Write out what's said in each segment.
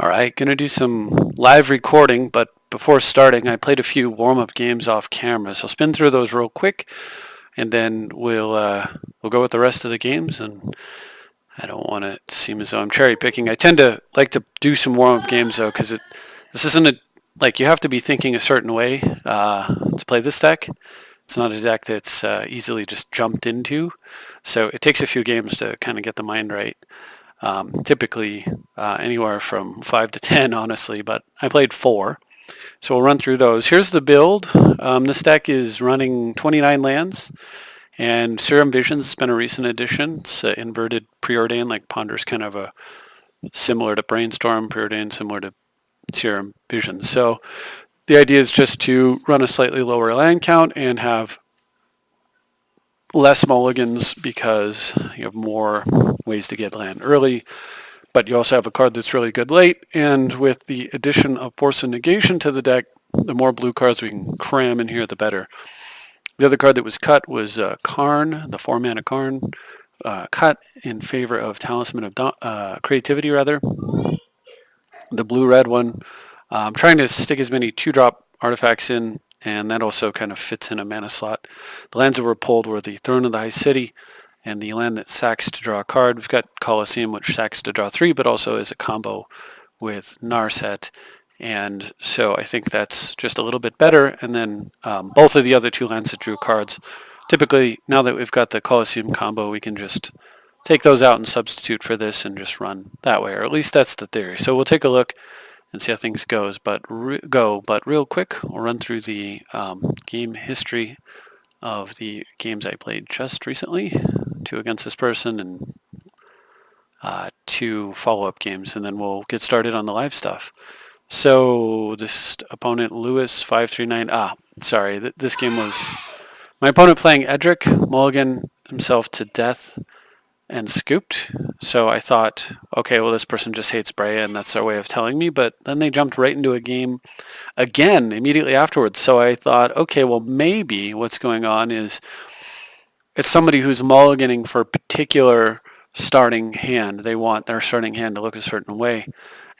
All right, gonna do some live recording, but before starting, I played a few warm-up games off camera, so I'll spin through those real quick, and then we'll go with the rest of the games. And I don't want to seem as though I'm cherry picking. I tend to like to do some warm-up games though, because this isn't a like you have to be thinking a certain way to play this deck. It's not a deck that's easily just jumped into, so it takes a few games to kind of get the mind right. Typically anywhere from 5 to 10, honestly, but I played 4. So we'll run through those. Here's the build. This deck is running 29 lands, and Serum Visions has been a recent addition. It's inverted preordain, like Ponder's kind of a similar to Brainstorm, preordain similar to Serum Visions. So the idea is just to run a slightly lower land count and have less mulligans because you have more ways to get land early, but you also have a card that's really good late, and with the addition of Force of Negation to the deck, the more blue cards we can cram in here, the better. The other card that was cut was Karn, the 4-mana Karn, cut in favor of Talisman of Creativity, rather. The blue-red one. I'm trying to stick as many 2-drop artifacts in, and that also kind of fits in a mana slot. The lands that were pulled were the Throne of the High City, and the land that sacks to draw a card. We've got Colosseum, which sacks to draw 3, but also is a combo with Narset. And so I think that's just a little bit better. And then both of the other 2 lands that drew cards, typically, now that we've got the Colosseum combo, we can just take those out and substitute for this and just run that way, or at least that's the theory. So we'll take a look and see how things But real quick, we'll run through the game history of the games I played just recently, 2 against this person and 2 follow-up games, and then we'll get started on the live stuff. So this opponent, Lewis 539. Sorry, this game was my opponent playing Edric, mulligan himself to death and scooped. So I thought, okay, well, this person just hates Breya, and that's their way of telling me. But then they jumped right into a game again immediately afterwards. So I thought, okay, well, maybe what's going on is it's somebody who's mulliganing for a particular starting hand. They want their starting hand to look a certain way,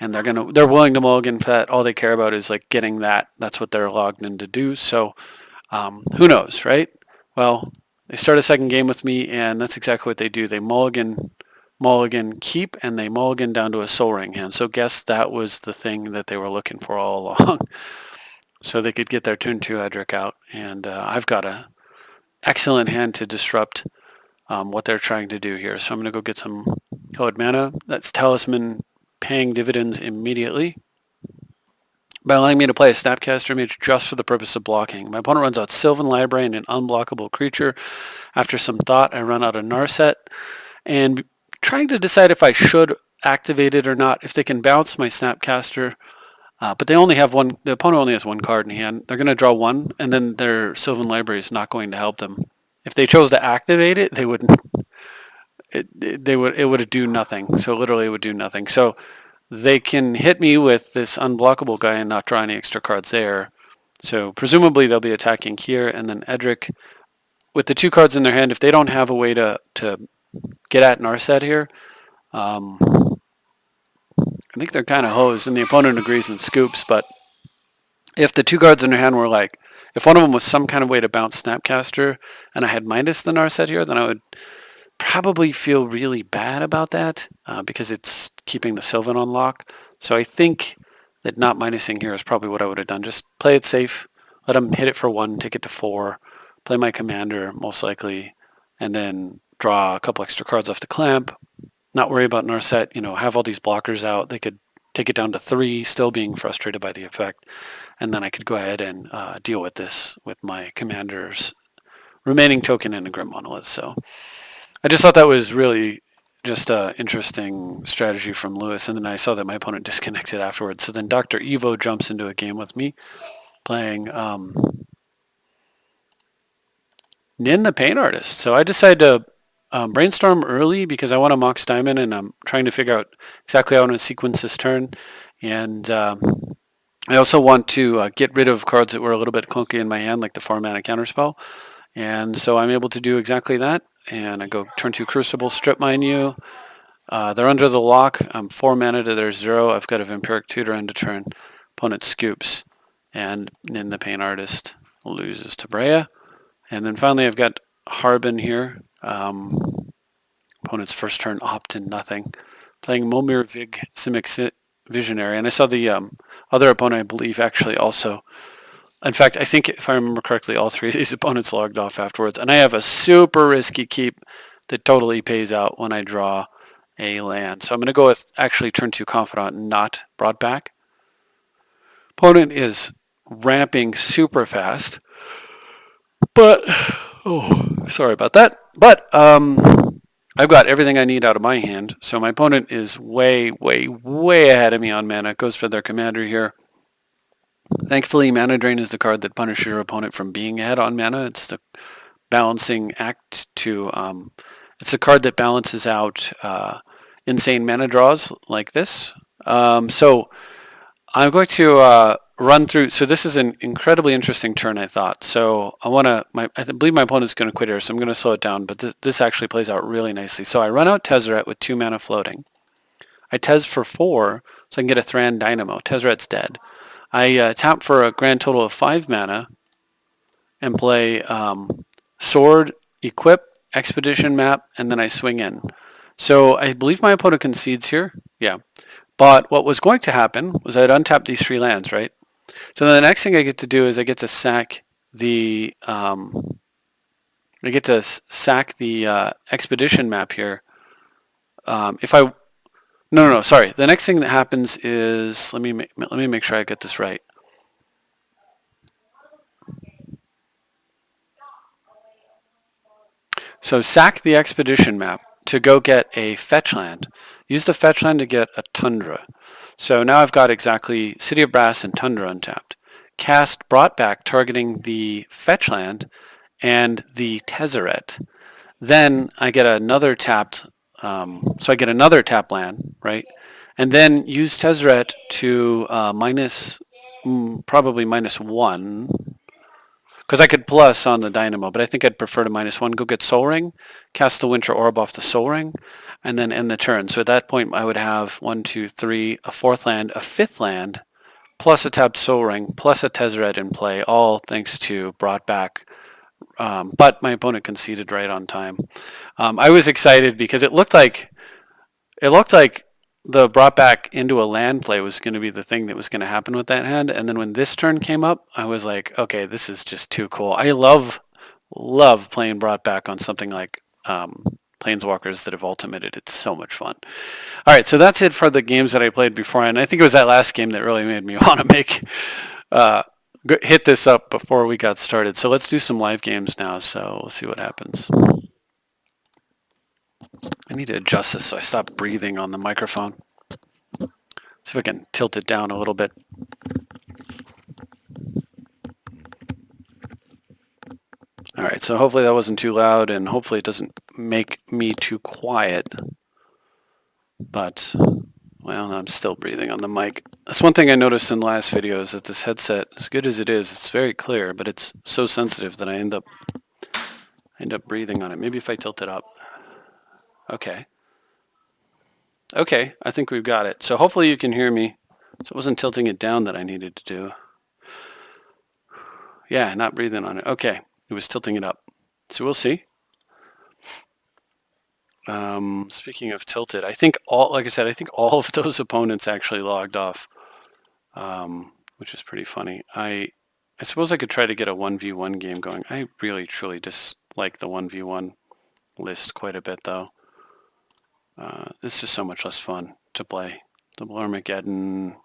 and they're willing to mulligan for that. All they care about is like getting that. That's what they're logged in to do. So who knows, right? Well, they start a second game with me, and that's exactly what they do. They mulligan, keep, and they mulligan down to a Soul Ring hand. So guess that was the thing that they were looking for all along. So they could get their turn 2 Edric out, and I've got a excellent hand to disrupt what they're trying to do here. So I'm going to go get some colored mana. That's Talisman paying dividends immediately by allowing me to play a Snapcaster Mage just for the purpose of blocking. My opponent runs out Sylvan Library and an unblockable creature. After some thought, I run out a Narset, and trying to decide if I should activate it or not. If they can bounce my Snapcaster, but they only have one. The opponent only has 1 card in hand. They're going to draw 1, and then their Sylvan Library is not going to help them. If they chose to activate it, they wouldn't. It would do nothing. So literally, it would do nothing. So they can hit me with this unblockable guy and not draw any extra cards there. So presumably they'll be attacking here, and then Edric, with the 2 cards in their hand, if they don't have a way to get at Narset here, I think they're kind of hosed, and the opponent agrees and scoops. But if the 2 cards in their hand were like, if one of them was some kind of way to bounce Snapcaster, and I had minus the Narset here, then I would probably feel really bad about that because it's keeping the Sylvan on lock. So I think that not minusing here is probably what I would have done. Just play it safe, let him hit it for 1, take it to 4, play my commander most likely, and then draw a couple extra cards off the clamp. Not worry about Narset, have all these blockers out. They could take it down to 3, still being frustrated by the effect. And then I could go ahead and deal with this with my commander's remaining token and a Grim Monolith. So I just thought that was really just an interesting strategy from Lewis. And then I saw that my opponent disconnected afterwards. So then Dr. Evo jumps into a game with me playing Nin the Pain Artist. So I decided to brainstorm early because I want to Mox Diamond, and I'm trying to figure out exactly how I want to sequence this turn. And I also want to get rid of cards that were a little bit clunky in my hand, like the 4-mana Counterspell. And so I'm able to do exactly that. And I go turn 2 Crucible, strip mine you, They're under the lock. I'm 4 mana to their 0. I've got a Vampiric Tutor end of turn. Opponent scoops. And in the Pain Artist loses to Breya. And then finally I've got Harbin here. Opponent's first turn opt-in nothing. Playing Momir Vig Simic Visionary. And I saw the other opponent, I believe, actually also. In fact, I think if I remember correctly, all 3 of these opponents logged off afterwards. And I have a super risky keep that totally pays out when I draw a land. So I'm going to go with actually turn 2 Confidant, not brought back. Opponent is ramping super fast. But, oh, sorry about that. But I've got everything I need out of my hand. So my opponent is way, way, way ahead of me on mana. Goes for their commander here. Thankfully, Mana Drain is the card that punishes your opponent from being ahead on mana. It's the balancing act to, it's a card that balances out insane mana draws like this. So I'm going to run through. So this is an incredibly interesting turn, I thought. So I believe my opponent's going to quit here, so I'm going to slow it down. But this actually plays out really nicely. So I run out Tezzeret with 2 mana floating. I Tez for 4, so I can get a Thran Dynamo. Tezzeret's dead. I tap for a grand total of 5 mana and play Sword, Equip, Expedition Map, and then I swing in. So I believe my opponent concedes here. Yeah. But what was going to happen was I'd untap these 3 lands, right? So the next thing I get to do is I get to sack the expedition map here. No, sorry. The next thing that happens is let me make sure I get this right. So sack the expedition map to go get a fetch land. Use the fetch land to get a Tundra. So now I've got exactly City of Brass and Tundra untapped. Cast Brought Back targeting the fetch land and the Tezzeret. Then I get another tapped, so I get another tap land, right? And then use Tezzeret to probably -1, because I could plus on the Dynamo, but I think I'd prefer to -1. Go get Soul Ring, cast the Winter Orb off the Soul Ring, and then end the turn. So at that point, I would have 1, 2, 3, a 4th land, a 5th land, plus a tapped Soul Ring, plus a Tezzeret in play, all thanks to Brought Back. But my opponent conceded right on time. I was excited because it looked like the Brought Back into a land play was going to be the thing that was going to happen with that hand. And then when this turn came up, I was like, okay, this is just too cool. I love playing Brought Back on something like Planeswalkers that have ultimated. It's so much fun. All right, so that's it for the games that I played before, and I think it was that last game that really made me want to hit this up before we got started. So let's do some live games now. So we'll see what happens. I need to adjust this so I stop breathing on the microphone. See if I can tilt it down a little bit. All right, so hopefully that wasn't too loud, and hopefully it doesn't make me too quiet. But, well, I'm still breathing on the mic. That's one thing I noticed in the last video is that this headset, as good as it is, it's very clear, but it's so sensitive that I end up breathing on it. Maybe if I tilt it up. Okay. Okay, I think we've got it. So hopefully you can hear me. So it wasn't tilting it down that I needed to do. Yeah, not breathing on it. Okay, it was tilting it up. So we'll see. Speaking of tilted, I think like I said, I think all of those opponents actually logged off, which is pretty funny. I suppose I could try to get a 1v1 game going. I really, truly dislike the 1v1 list quite a bit, though. It's just so much less fun to play. Double Armageddon.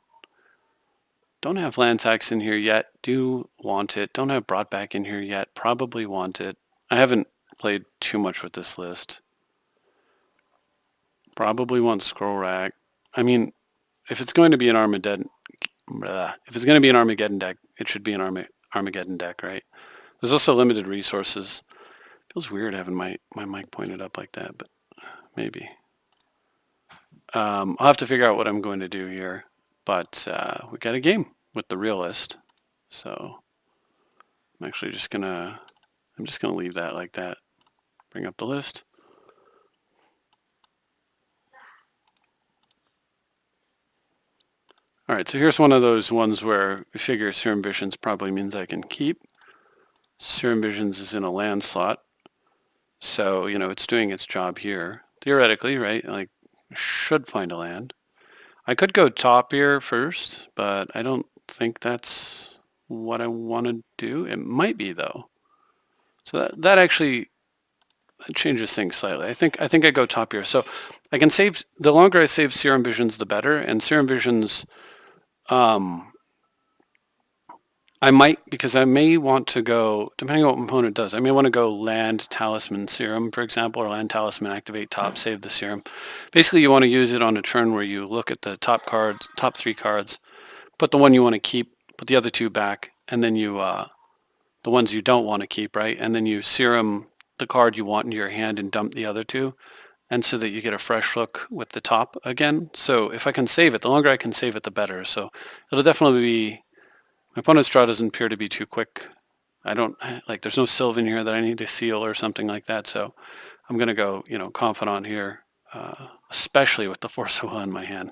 Don't have land tax in here yet. Do want it. Don't have Brought Back in here yet. Probably want it. I haven't played too much with this list. Probably want Scroll Rack. I mean, if it's going to be an Armageddon deck, it should be an Armageddon deck, right? There's also limited resources. Feels weird having my mic pointed up like that, but maybe. I'll have to figure out what I'm going to do here, but we got a game with the realist, so I'm actually just gonna leave that like that. Bring up the list. All right, so here's one of those ones where we figure Serum Visions probably means I can keep. Serum Visions is in a land slot. So, it's doing its job here. Theoretically, right? Like, should find a land. I could go top here first, but I don't think that's what I want to do. It might be, though. So that actually changes things slightly. I think I go top here. So I can save, the longer I save Serum Visions, the better. And Serum Visions, I might, because I may want to go, depending on what my opponent does, I may want to go land Talisman Serum, for example, or land Talisman, activate top, save the Serum. Basically, you want to use it on a turn where you look at the top cards, top 3 cards, put the one you want to keep, put the other 2 back, and then the ones you don't want to keep, right? And then you Serum the card you want into your hand and dump the other 2, and so that you get a fresh look with the top again. So if I can save it, the longer I can save it, the better. So it'll definitely be, my opponent's draw doesn't appear to be too quick. I don't, like, there's no Sylvan here that I need to seal or something like that. So I'm going to go, confidant here, especially with the Force of Will in my hand.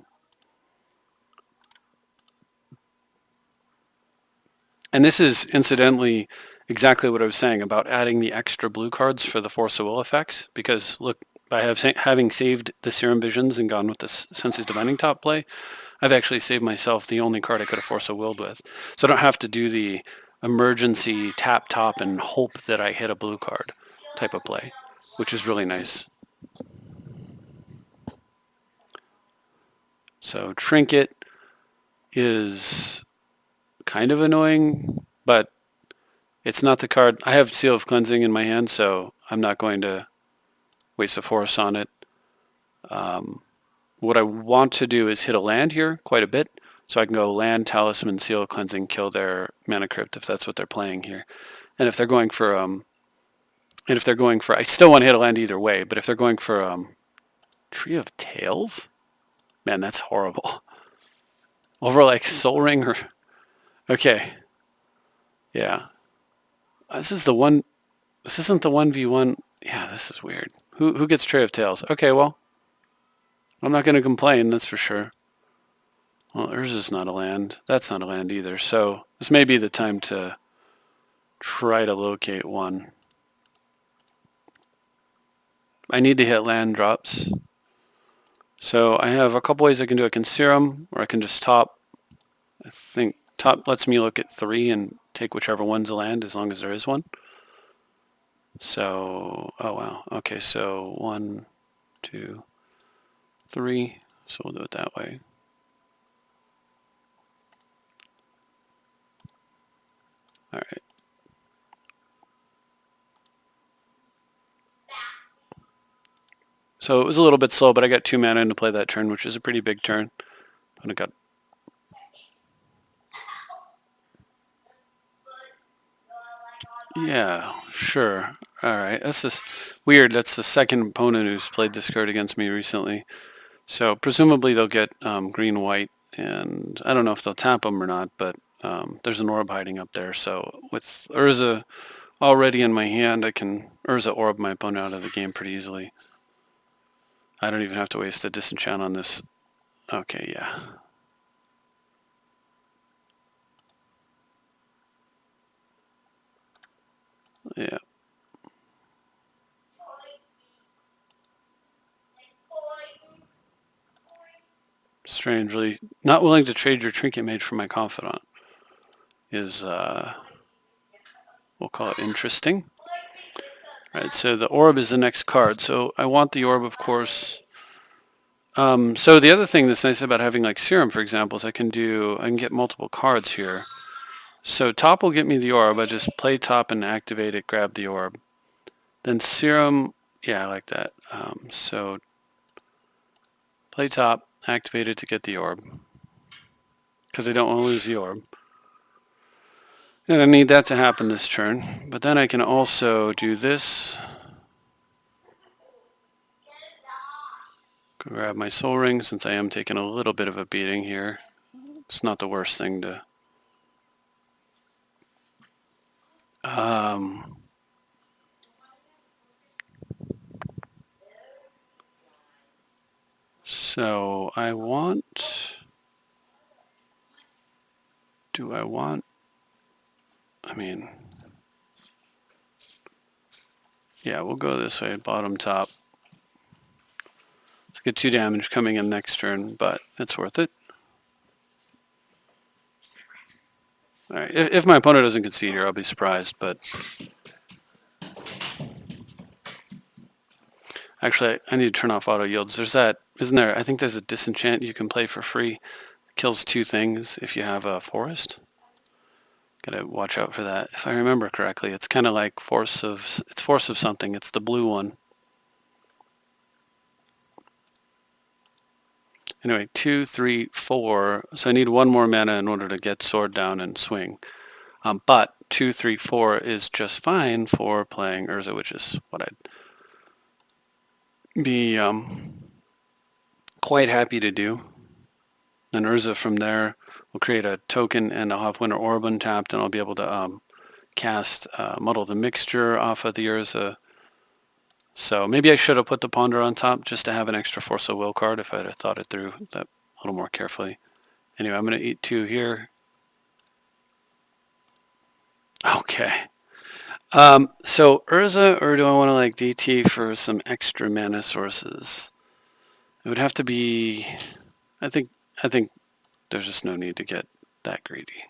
And this is incidentally exactly what I was saying about adding the extra blue cards for the Force of Will effects. Because look, by having saved the Serum Visions and gone with the Senses Divining top play, I've actually saved myself the only card I could have Force of Willed with. So I don't have to do the emergency tap top and hope that I hit a blue card type of play, which is really nice. So Trinket is kind of annoying, but it's not the card. I have Seal of Cleansing in my hand, so I'm not going to waste a force on it. What I want to do is hit a land here quite a bit, so I can go land, Talisman, Seal of Cleansing, kill their Mana Crypt if that's what they're playing here. And if they're going for I still want to hit a land either way, but if they're going for Tree of Tails, man, that's horrible. Over like Soul Ring or okay, yeah. This is the one. This isn't the 1v1. Yeah, this is weird. Who gets Tree of Tails? Okay, well, I'm not going to complain. That's for sure. Well, Urza's is not a land. That's not a land either. So this may be the time to try to locate one. I need to hit land drops. So I have a couple ways I can do it. I can Serum, or I can just top. I think top lets me look at 3 and take whichever one's a land as long as there is one. So, oh wow. Okay, so 1, 2, 3. So we'll do it that way. All right. So it was a little bit slow, but I got 2 mana in to play that turn, which is a pretty big turn. And I got yeah, sure. All right. That's just weird. That's the second opponent who's played this card against me recently. So presumably they'll get green-white, and I don't know if they'll tap them or not, but there's an orb hiding up there. So with Urza already in my hand, I can Urza orb my opponent out of the game pretty easily. I don't even have to waste a disenchant on this. Okay, yeah. Yeah. Strangely, not willing to trade your Trinket Mage for my Confidant is, we'll call it interesting. All right, so the Orb is the next card. So I want the Orb, of course. So the other thing that's nice about having like Serum, for example, is I can get multiple cards here. So top will get me the Orb. I just play top and activate it, grab the Orb. Then Serum, yeah, I like that. So play top, activate it to get the Orb. Because I don't want to lose the Orb. And I need that to happen this turn. But then I can also do this. Grab my Soul Ring since I am taking a little bit of a beating here. It's not the worst thing to... So I want... do I want? I mean, yeah, we'll go this way, bottom top. Let's get 2 damage coming in next turn, but it's worth it. All right, if my opponent doesn't concede here, I'll be surprised, but actually, I need to turn off auto yields. There's that, isn't there? I think there's a disenchant you can play for free. It kills 2 things if you have a forest. Gotta watch out for that. If I remember correctly, it's kind of like force of something. It's the blue one. Anyway, 2, 3, 4. So I need 1 more mana in order to get sword down and swing. But 2, 3, 4 is just fine for playing Urza, which is what I'd be quite happy to do. And Urza from there will create a token, and I'll have Winter Orb untapped, and I'll be able to cast Muddle the Mixture off of the Urza. So maybe I should have put the Ponder on top just to have an extra Force of Will card if I'd have thought it through that a little more carefully. Anyway, I'm going to eat 2 here. Okay. So Urza, or do I want to like DT for some extra mana sources? It would have to be. I think there's just no need to get that greedy.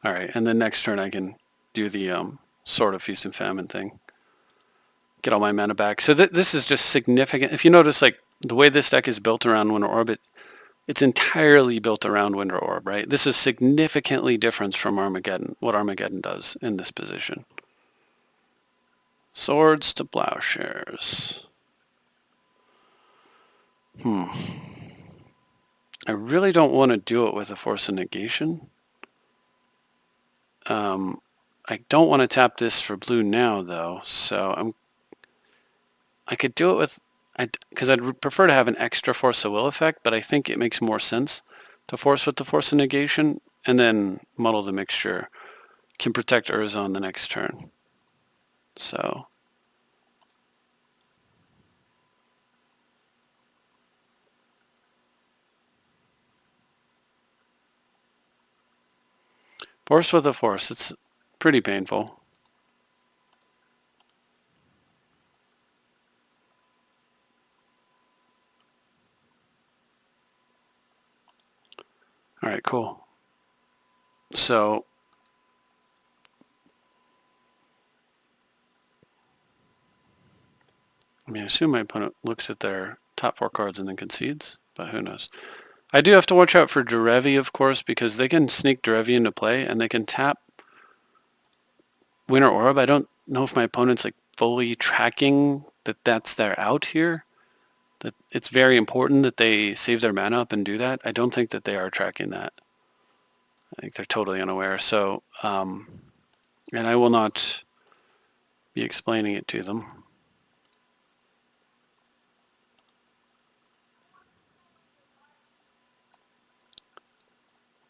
All right, and then next turn I can do the Sword of Feast and Famine thing. Get all my mana back. So this is just significant. If you notice, like the way this deck is built around Winter Orbit, it's entirely built around Winter Orb, right? This is significantly different from Armageddon, what Armageddon does in this position. Swords to Plowshares. I really don't want to do it with a Force of Negation. I don't want to tap this for blue now, though, so I could do it with, because I'd prefer to have an extra Force of Will effect, but I think it makes more sense to force with the Force of Negation, and then Muddle the Mixture can protect Urza on the next turn. So Force with a Force, it's pretty painful. All right, cool. So I mean, I assume my opponent looks at their top 4 cards and then concedes, but who knows. I do have to watch out for Derevi, of course, because they can sneak Derevi into play, and they can tap Winter Orb. I don't know if my opponent's like fully tracking that that's their out here. That it's very important that they save their mana up and do that. I don't think that they are tracking that. I think they're totally unaware. So, and I will not be explaining it to them.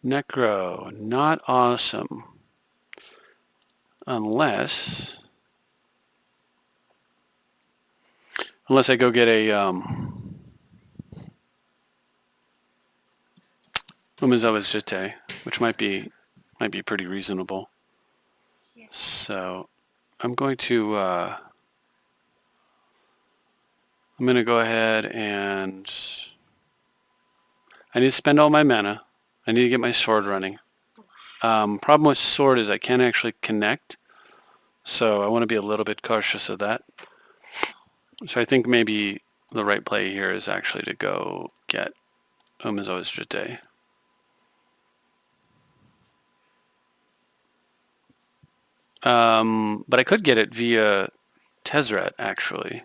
Necro, not awesome. Unless I go get a Umezawa's Jite, which might be pretty reasonable. Yeah. So I'm going to go ahead and I need to spend all my mana. I need to get my sword running. Problem with sword is I can't actually connect, so I want to be a little bit cautious of that. So I think maybe the right play here is actually to go get Umezawa's Jite. But I could get it via Tezzeret, actually.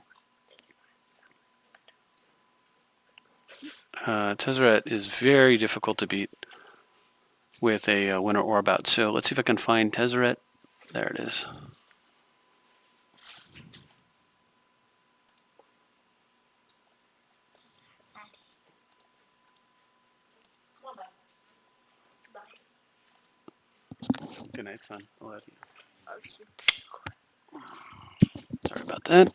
Tezzeret is very difficult to beat with a Winter Orb out. So let's see if I can find Tezzeret. There it is. Good night, son. I love you. Sorry about about that.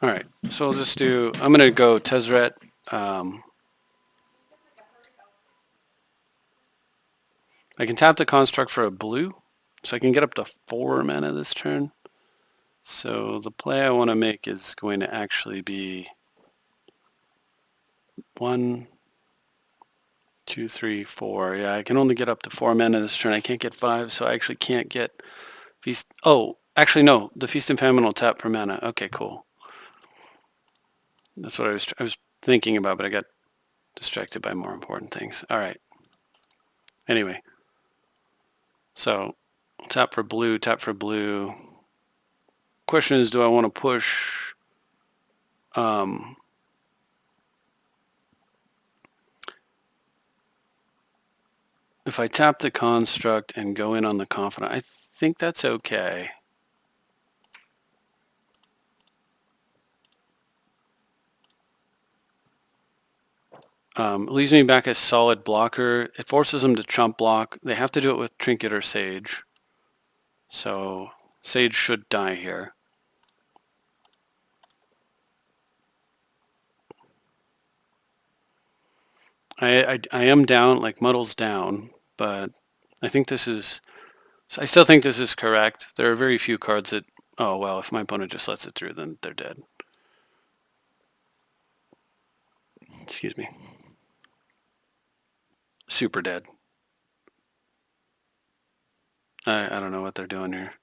All right, so I'll just do, I'm going to go Tezzeret. I can tap the construct for a blue, so I can get up to 4 mana this turn. So the play I want to make is going to actually be 1, 2, 3, 4. Yeah, I can only get up to 4 mana this turn. I can't get 5, so I actually can't get Feast. Oh, actually no, the Feast and Famine will tap per mana. Okay, cool. That's what I was thinking about, but I got distracted by more important things. All right. Anyway, so tap for blue, tap for blue. Question is, do I want to push if I tap the construct and go in on the confidant? I think that's okay. It leaves me back a solid blocker. It forces them to chump block. They have to do it with Trinket or Sage. So Sage should die here. I am down, like Muddle's down, but I think this is, I still think this is correct. There are very few cards that, oh well, if my opponent just lets it through, then they're dead. Excuse me. Super dead. I don't know what they're doing here.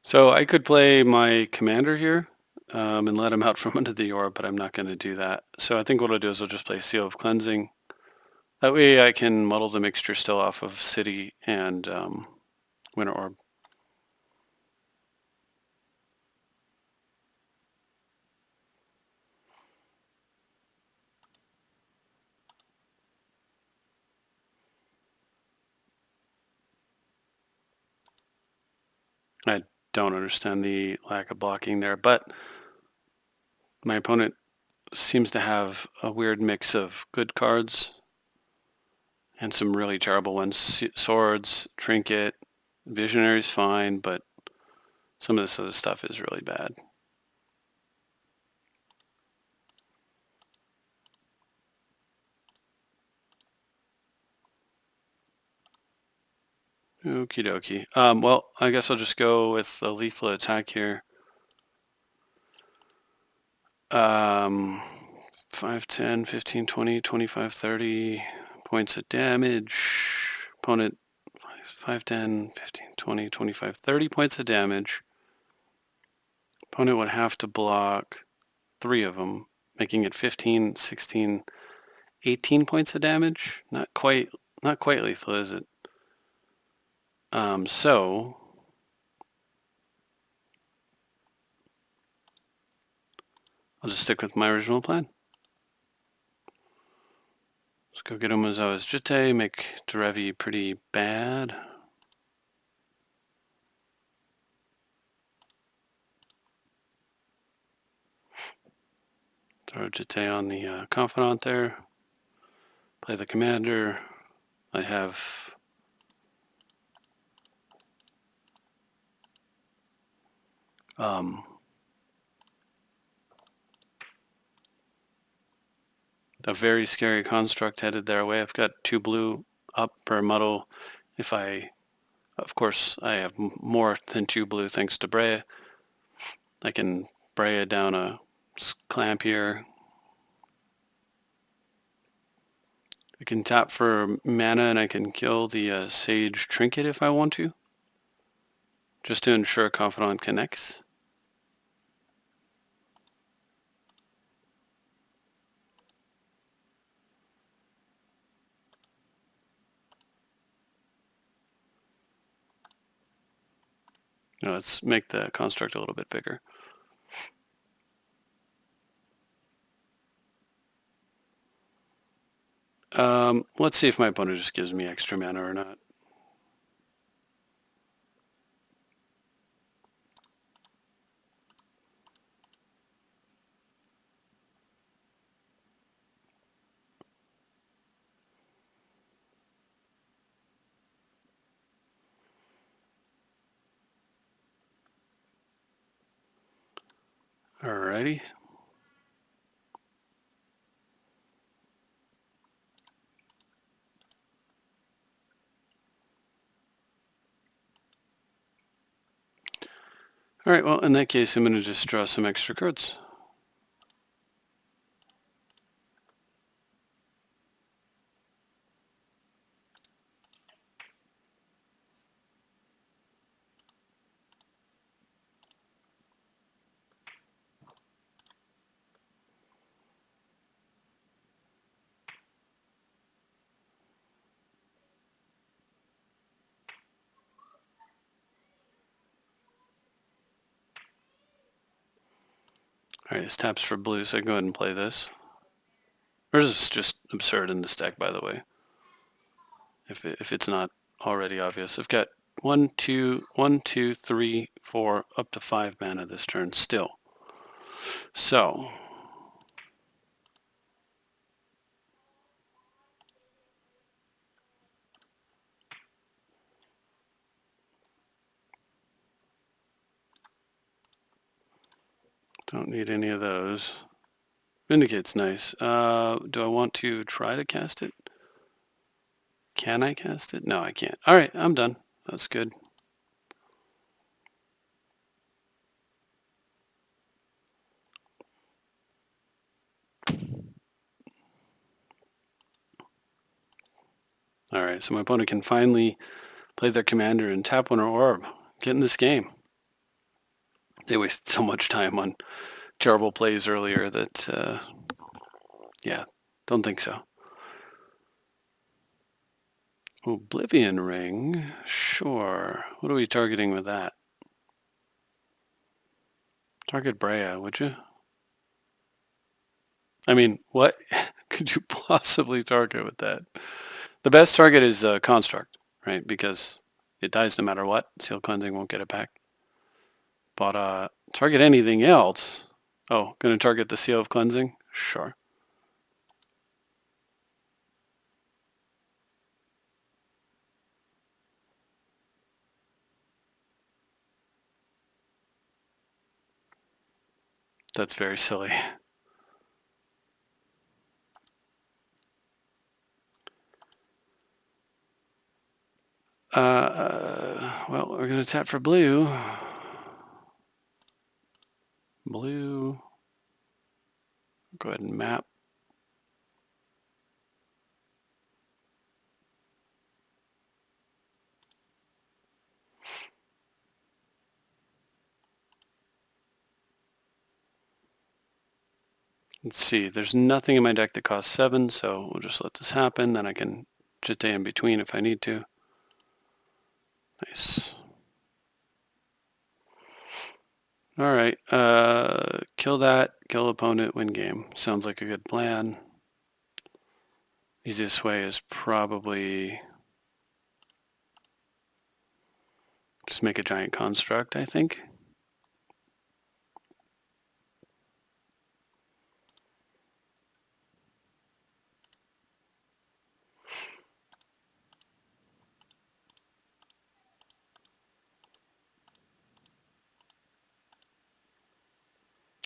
So I could play my commander here and let him out from under the orb, but I'm not going to do that. So I think what I'll do is I'll just play Seal of Cleansing. That way I can muddle the mixture still off of City and Winter Orb. I don't understand the lack of blocking there, but my opponent seems to have a weird mix of good cards and some really terrible ones. Swords, Trinket, Visionary's fine, but some of this other stuff is really bad. Okie dokie. Well, I guess I'll just go with a lethal attack here. 5, 10, 15, 20, 25, 30 points of damage. Opponent 5, 10, 15, 20, 25, 30 points of damage. Opponent would have to block 3 of them, making it 15, 16, 18 points of damage. Not quite lethal, is it? So I'll just stick with my original plan. Let's go get Umezawa's Jitte, make Derevi pretty bad. Throw Jitte on the Confidant there. Play the commander. I have a very scary construct headed their way. I've got 2 blue up per muddle. If I, of course, I have more than 2 blue thanks to Breya. I can Breya down a clamp here. I can tap for mana and I can kill the Sage Trinket if I want to, just to ensure Confidant connects. Let's make the construct a little bit bigger. Let's see if my opponent just gives me extra mana or not. Alrighty. Alright, well, in that case, I'm going to just draw some extra cards. Alright, this taps for blue, so I can go ahead and play this. Or is this just absurd in this deck, by the way? If it's not already obvious. I've got 1, 2, 3, 4, up to 5 mana this turn still. So, don't need any of those. Vindicate's nice. Do I want to try to cast it? Can I cast it? No, I can't. Alright, I'm done. That's good. Alright, so my opponent can finally play their commander and tap one or orb. Get in this game. They wasted so much time on terrible plays earlier that, yeah, don't think so. Oblivion Ring, sure. What are we targeting with that? Target Breya, would you? I mean, what could you possibly target with that? The best target is Construct, right? Because it dies no matter what. Seal Cleansing won't get it back. But target anything else. Oh, going to target the Seal of Cleansing? Sure. That's very silly. Well, we're going to tap for blue. Blue. Go ahead and map. Let's see, there's nothing in my deck that costs 7, so we'll just let this happen. Then I can Jitte in between if I need to. Nice. Alright, kill that, kill opponent, win game. Sounds like a good plan. Easiest way is probably just make a giant construct, I think.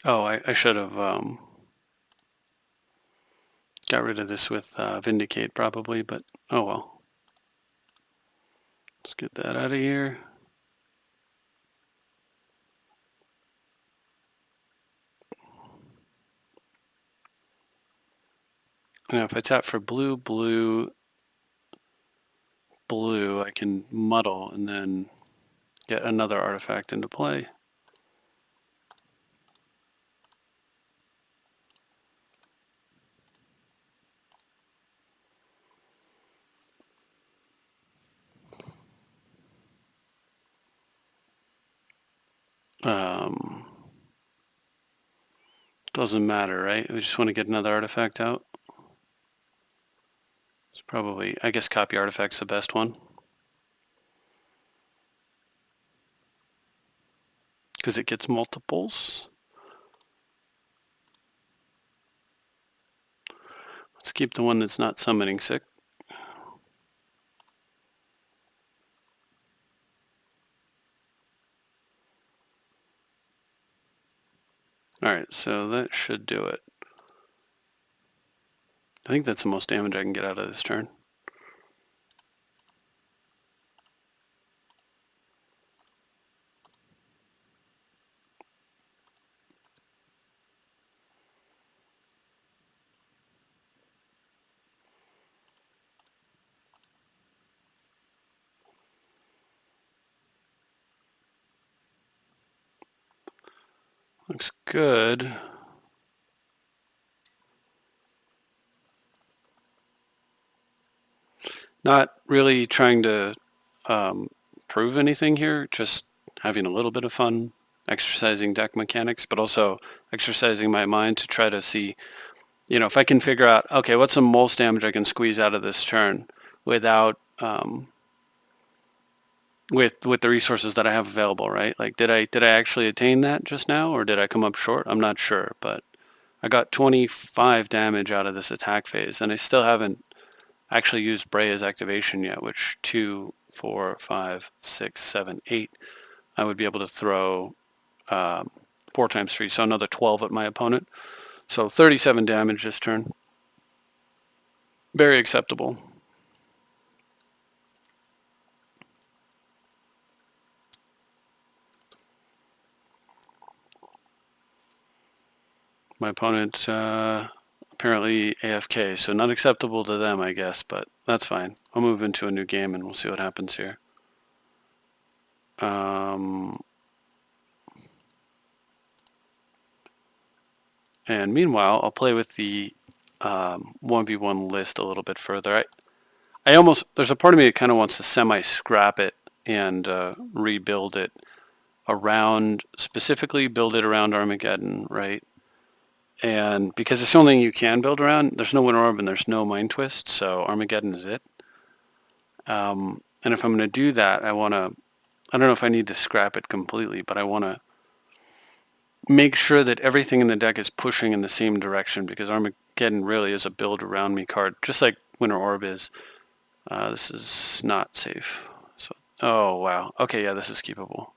Oh, I should have got rid of this with Vindicate probably, but oh well. Let's get that out of here. Now if I tap for blue, blue, blue, I can muddle and then get another artifact into play. Doesn't matter, right? We just want to get another artifact out. It's probably, I guess copy artifact's the best one. Because it gets multiples. Let's keep the one that's not summoning sick. Alright, so that should do it. I think that's the most damage I can get out of this turn. Looks good. Not really trying to prove anything here, just having a little bit of fun, exercising deck mechanics, but also exercising my mind to try to see, if I can figure out, okay, what's the most damage I can squeeze out of this turn without, with the resources that I have available, right? Like, did I actually attain that just now, or did I come up short? I'm not sure, but I got 25 damage out of this attack phase, and I still haven't actually used Breya's activation yet, which 2, 4, 5, 6, 7, 8, I would be able to throw 4 times 3, so another 12 at my opponent. So 37 damage this turn. Very acceptable. My opponent apparently AFK, so not acceptable to them, I guess, but that's fine. I'll move into a new game and we'll see what happens here. And meanwhile, I'll play with the 1v1 list a little bit further. I almost, there's a part of me that kind of wants to semi-scrap it and rebuild it around, specifically build it around Armageddon, right? And because it's the only thing you can build around, there's no Winter Orb and there's no Mind Twist, so Armageddon is it. And if I'm going to do that, I don't know if I need to scrap it completely, but I want to make sure that everything in the deck is pushing in the same direction, because Armageddon really is a build around me card, just like Winter Orb is. This is not safe. So, oh wow. Okay, yeah, this is keepable.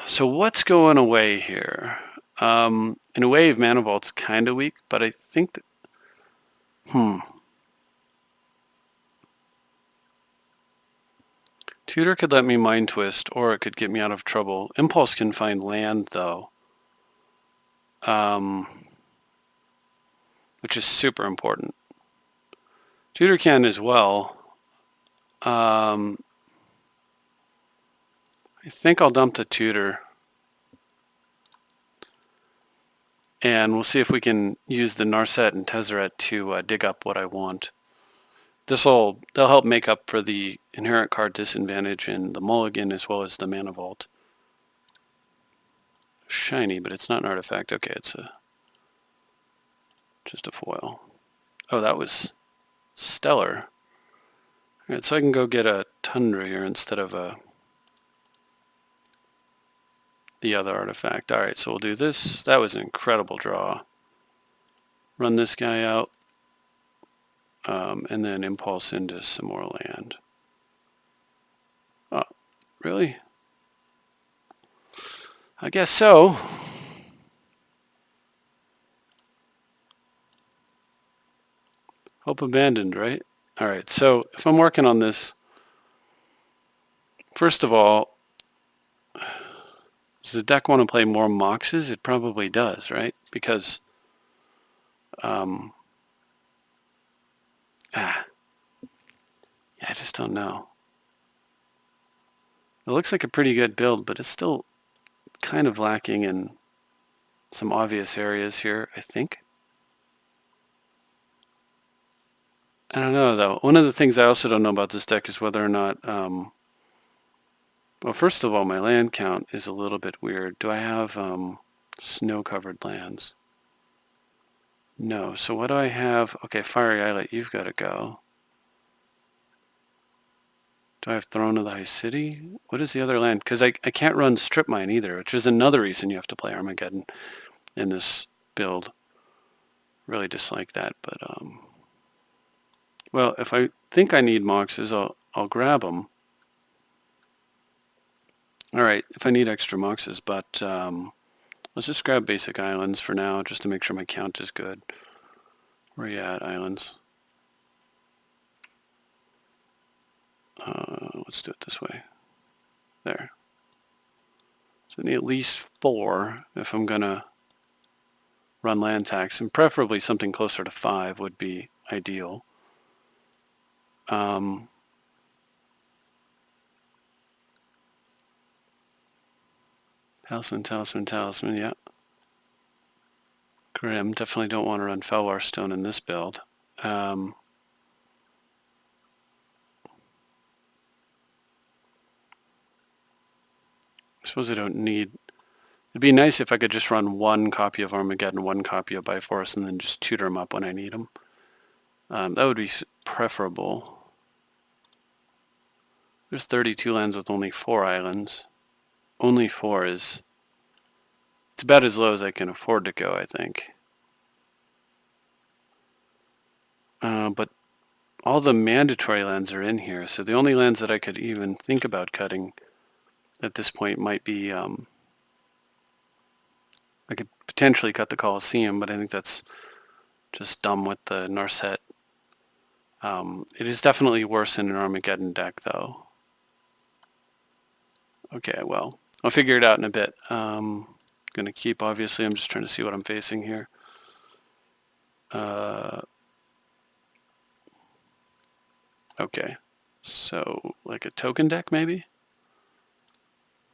So what's going away here? In a way, Mana Vault's kind of weak, but I think that, Tutor could let me Mind Twist, or it could get me out of trouble. Impulse can find land, though, which is super important. Tutor can as well. I think I'll dump the Tutor. And we'll see if we can use the Narset and Tezzeret to dig up what I want. They'll help make up for the inherent card disadvantage in the Mulligan as well as the Mana Vault. Shiny, but it's not an artifact. Okay, it's just a foil. Oh, that was stellar. Alright, so I can go get a Tundra here instead of the other artifact. Alright, so we'll do this. That was an incredible draw. Run this guy out. And then impulse into some more land. Oh, really? I guess so. Hope abandoned, right? Alright, so if I'm working on this, first of all, does the deck want to play more Moxes? It probably does, right? Because, yeah, I just don't know. It looks like a pretty good build, but it's still kind of lacking in some obvious areas here, I think. I don't know, though. One of the things I also don't know about this deck is whether or not, well, first of all, my land count is a little bit weird. Do I have snow-covered lands? No. So what do I have? Okay, Fiery Islet, you've got to go. Do I have Throne of the High City? What is the other land? Because I can't run Strip Mine either, which is another reason you have to play Armageddon in this build. Really dislike that, but well, if I think I need Moxes, I'll grab them. All right, if I need extra Moxes, but Let's just grab basic islands for now, just to make sure my count is good. Where are you at, islands? Let's do it this way. There. So I need at least 4 if I'm gonna run land tax, and preferably something closer to 5 would be ideal. Talisman, yeah. Grim, definitely don't want to run Felwar Stone in this build. I suppose I don't need... It'd be nice if I could just run 1 copy of Armageddon, 1 copy of Bifrost, and then just tutor them up when I need them. That would be preferable. There's 32 lands with only 4 islands. Only 4 is... It's about as low as I can afford to go, I think. But all the mandatory lands are in here, so the only lands that I could even think about cutting at this point might be... I could potentially cut the Colosseum, but I think that's just dumb with the Narset. It is definitely worse in an Armageddon deck, though. Okay, well, I'll figure it out in a bit. Gonna keep, obviously. I'm just trying to see what I'm facing here. Okay, so like a token deck, maybe?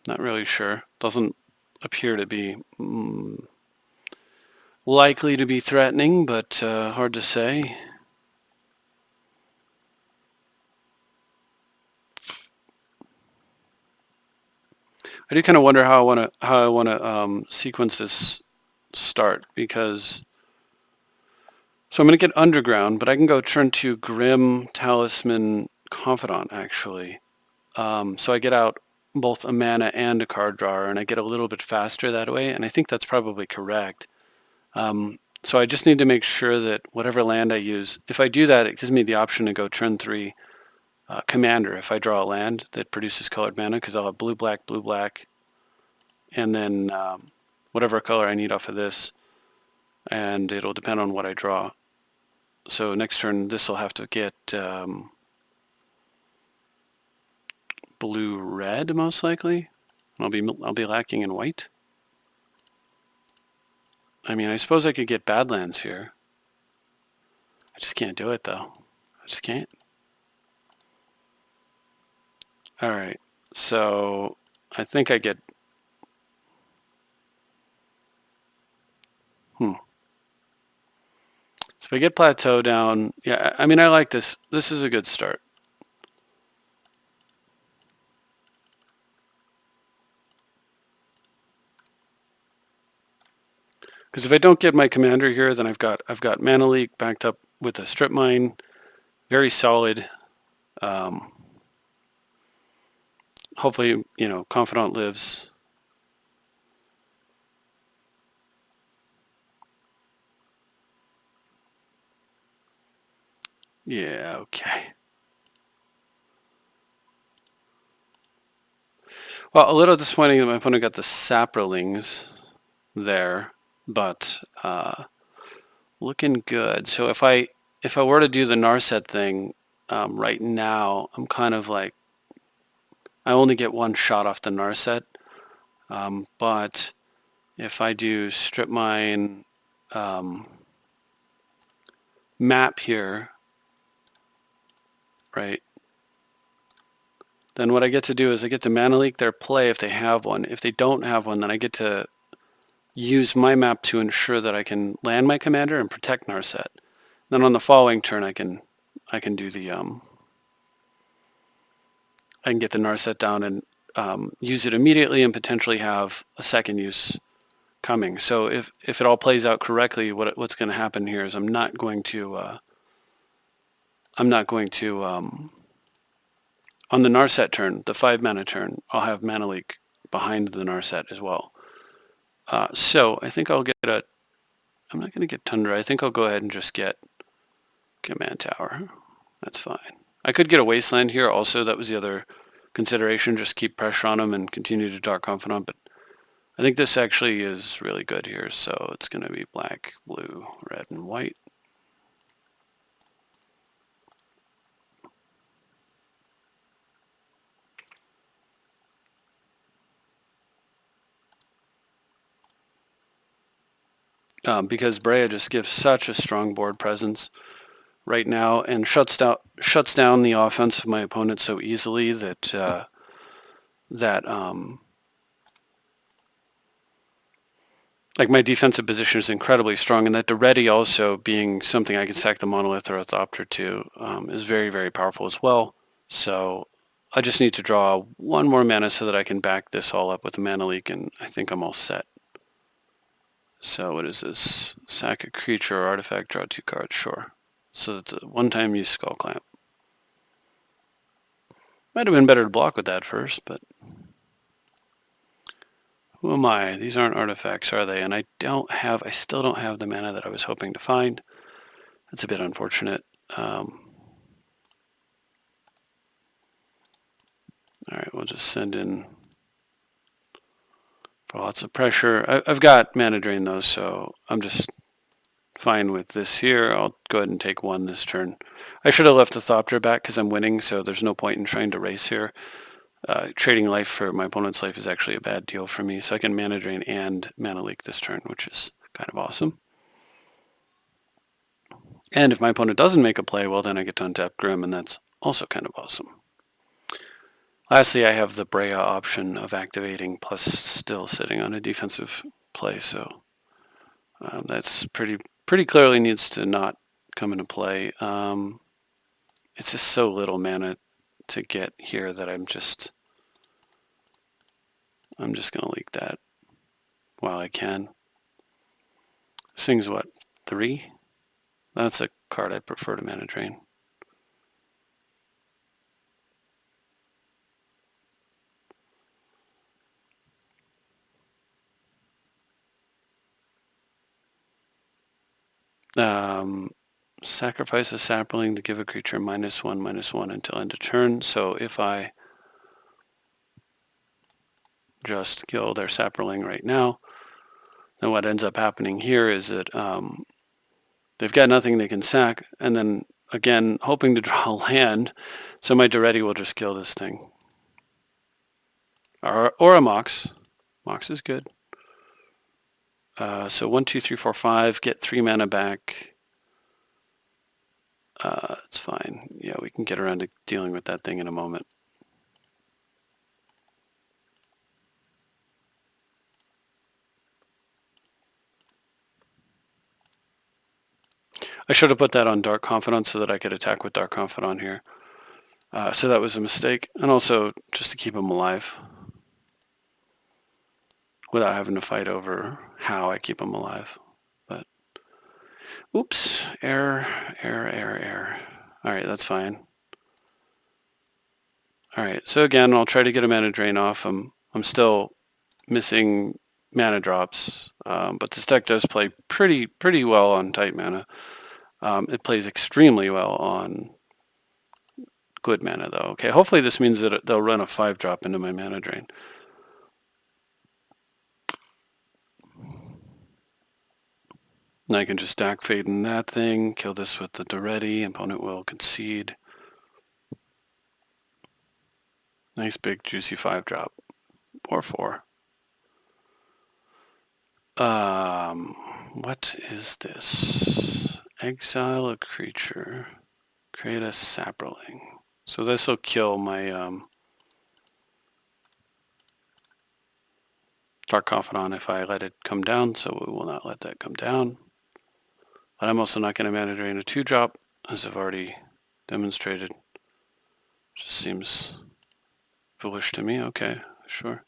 Not really sure. Doesn't appear to be likely to be threatening, but hard to say. I do kind of wonder how I want to sequence this start, because so I'm going to get Underground, but I can go turn to Grim, Talisman, Confidant, actually. So I get out both a mana and a card drawer, and I get a little bit faster that way, and I think that's probably correct. So I just need to make sure that whatever land I use, if I do that, it gives me the option to go turn 3 Commander if I draw a land that produces colored mana, because I'll have blue, black, and then whatever color I need off of this, and it'll depend on what I draw. So next turn, this will have to get blue-red, most likely. I'll be lacking in white. I mean, I suppose I could get Badlands here. I just can't do it, though. I just can't. All right, so I think I get... So if I get Plateau down, yeah, I mean, I like this. This is a good start. Because if I don't get my commander here, then I've got Mana Leak backed up with a Strip Mine, very solid. Hopefully, you know, Confidant lives. Yeah, okay. Well, a little disappointing that my opponent got the Saprolings there, but looking good. So if I were to do the Narset thing right now, I'm kind of like, I only get 1 shot off the Narset, but if I do Strip Mine map here, right, then what I get to do is I get to Mana Leak their play if they have one. If they don't have one, then I get to use my map to ensure that I can land my commander and protect Narset. Then on the following turn, I can do the I can get the Narset down and use it immediately and potentially have a second use coming. So if it all plays out correctly, what's going to happen here is I'm not going to on the Narset turn, the 5 mana turn, I'll have Mana Leak behind the Narset as well. So I think I'll get a... I'm not going to get Tundra. I think I'll go ahead and just get Command Tower. That's fine. I could get a Wasteland here also. That was the other consideration. Just keep pressure on them and continue to Dark Confidant. But I think this actually is really good here, so it's going to be black, blue, red, and white. Because Breya just gives such a strong board presence right now and shuts down the offense of my opponent so easily that like my defensive position is incredibly strong, and that Duretti also being something I can stack the Monolith or Orthopter to is very, very powerful as well. So I just need to draw one more mana so that I can back this all up with a mana leak, and I think I'm all set. So what is this? Sack a creature or artifact, draw 2 cards, sure. So it's a one-time use Skull Clamp. Might have been better to block with that first, but who am I? These aren't artifacts, are they? And I still don't have the mana that I was hoping to find. That's a bit unfortunate. All right, we'll just send in for lots of pressure. I've got mana drain though, so I'm just fine with this here. I'll go ahead and take 1 this turn. I should have left the Thopter back because I'm winning, so there's no point in trying to race here. Trading life for my opponent's life is actually a bad deal for me, so I can mana drain and mana leak this turn, which is kind of awesome. And if my opponent doesn't make a play, well, then I get to untap Grim, and that's also kind of awesome. Lastly, I have the Breya option of activating plus still sitting on a defensive play, so that's pretty clearly needs to not come into play. It's just so little mana to get here that I'm just going to leak that while I can. This thing's what, 3? That's a card I prefer to mana drain. Sacrifice a sapling to give a creature -1/-1 until end of turn. So if I just kill their sapling right now, then what ends up happening here is that they've got nothing they can sack, and then again hoping to draw land, so my Duretti will just kill this thing. Or a Mox. Mox is good. So 1, 2, 3, 4, 5. Get 3 mana back. It's fine. Yeah, we can get around to dealing with that thing in a moment. I should have put that on Dark Confidant so that I could attack with Dark Confidant here. So that was a mistake. And also just to keep him alive without having to fight over how I keep him alive. But oops, error. All right, that's fine. All right, so again, I'll try to get a mana drain off. I'm still missing mana drops, but this deck does play pretty well on tight mana. It plays extremely well on good mana, though. Okay, hopefully this means that they'll run a 5-drop into my mana drain. And I can just stack fade in that thing, kill this with the Duretti, opponent will concede. Nice big juicy 5-drop, or 4. What is this? Exile a creature, create a sapling. So this will kill my Dark Confidant if I let it come down, so we will not let that come down. But I'm also not going to mana drain a 2-drop, as I've already demonstrated. Just seems foolish to me. Okay, sure.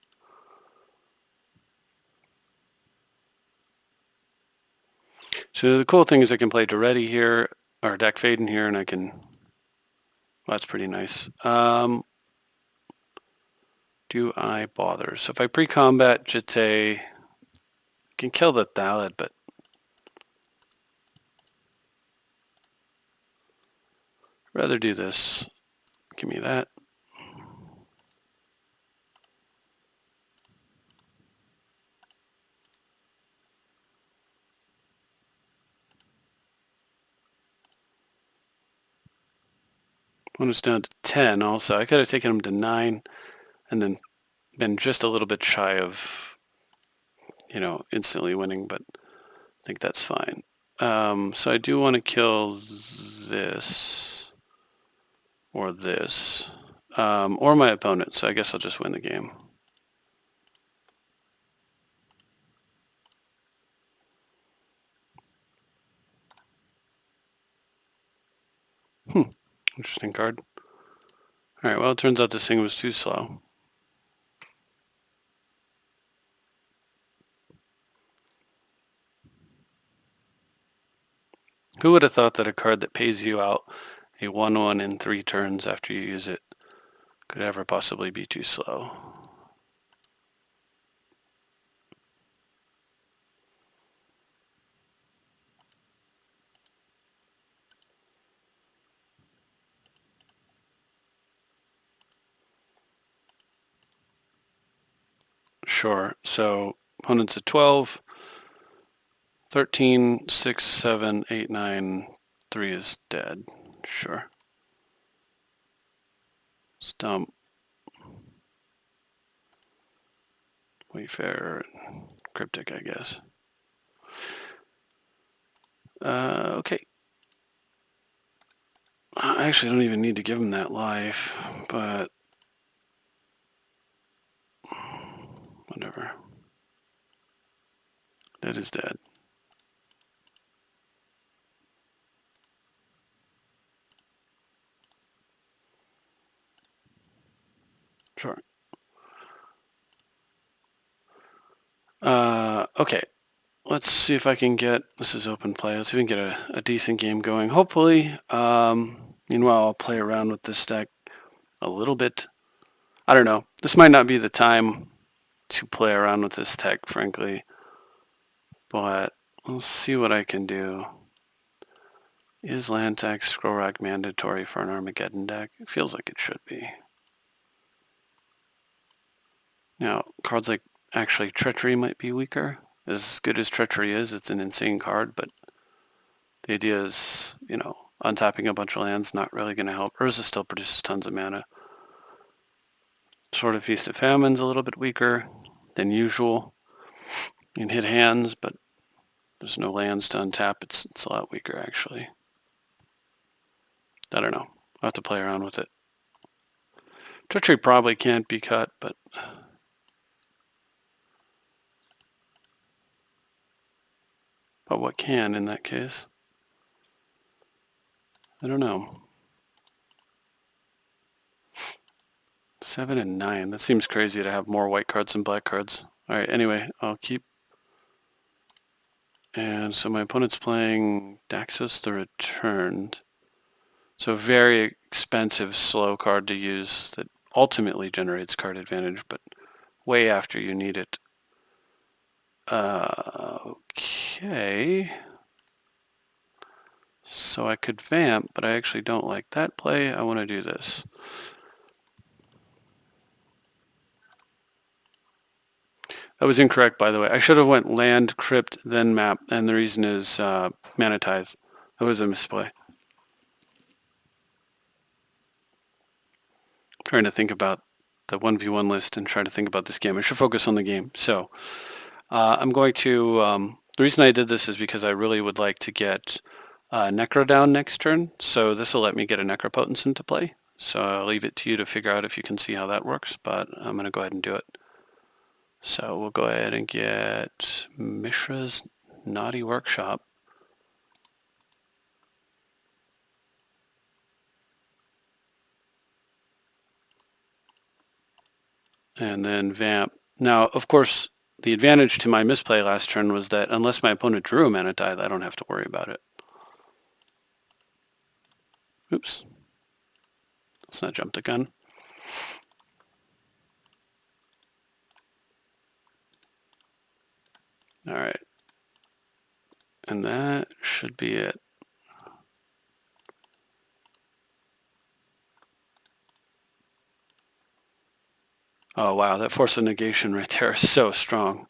So the cool thing is I can play Duretti here, or deck fade in here, and I can... Well, that's pretty nice. Do I bother? So if I pre-combat Jete, I can kill the Thallid, but I'd rather do this. Give me that. Opponent's down to 10 also. I could have taken him to 9 and then been just a little bit shy of, instantly winning, but I think that's fine. So I do want to kill this or this, or my opponent, so I guess I'll just win the game. Interesting card. Alright, well, it turns out this thing was too slow. Who would have thought that a card that pays you out a 1/1 in 3 turns after you use it could ever possibly be too slow? Sure, so opponent's at 12, 13, 6, 7, 8, 9, 3 is dead. Sure. Stump. Wayfarer. Cryptic, I guess. Okay. I actually don't even need to give him that life, but whatever. That is dead. Sure. Okay. Let's see if I can get, this is open play, let's see if we can get a decent game going, hopefully. Meanwhile, I'll play around with this deck a little bit. I don't know. This might not be the time to play around with this tech, frankly. But we'll see what I can do. Is land tax scroll rack mandatory for an Armageddon deck? It feels like it should be. Now, cards like actually Treachery might be weaker. As good as Treachery is, it's an insane card, but the idea is, untapping a bunch of lands not really going to help. Urza still produces tons of mana. Sword of Feast of Famine's a little bit weaker than usual. You can hit hands, but there's no lands to untap. It's a lot weaker, actually. I don't know. I'll have to play around with it. Treachery probably can't be cut, but what can in that case? I don't know. 7 and 9. That seems crazy to have more white cards than black cards. Alright, anyway, I'll keep. And so my opponent's playing Daxos the Returned. So very expensive, slow card to use that ultimately generates card advantage, but way after you need it. Okay. So I could vamp, but I actually don't like that play. I want to do this. That was incorrect, by the way. I should have went land, crypt, then map, and the reason is mana tithe. That was a misplay. I'm trying to think about the 1v1 list and try to think about this game. I should focus on the game. So I'm going to, the reason I did this is because I really would like to get Necro down next turn. So this will let me get a Necropotence into play. So I'll leave it to you to figure out if you can see how that works, but I'm going to go ahead and do it. So we'll go ahead and get Mishra's Naughty Workshop. And then vamp. Now, of course, the advantage to my misplay last turn was that unless my opponent drew a mana tithe, I don't have to worry about it. Oops. Let's not jump the gun. All right. And that should be it. Oh, wow. That force of negation right there is so strong.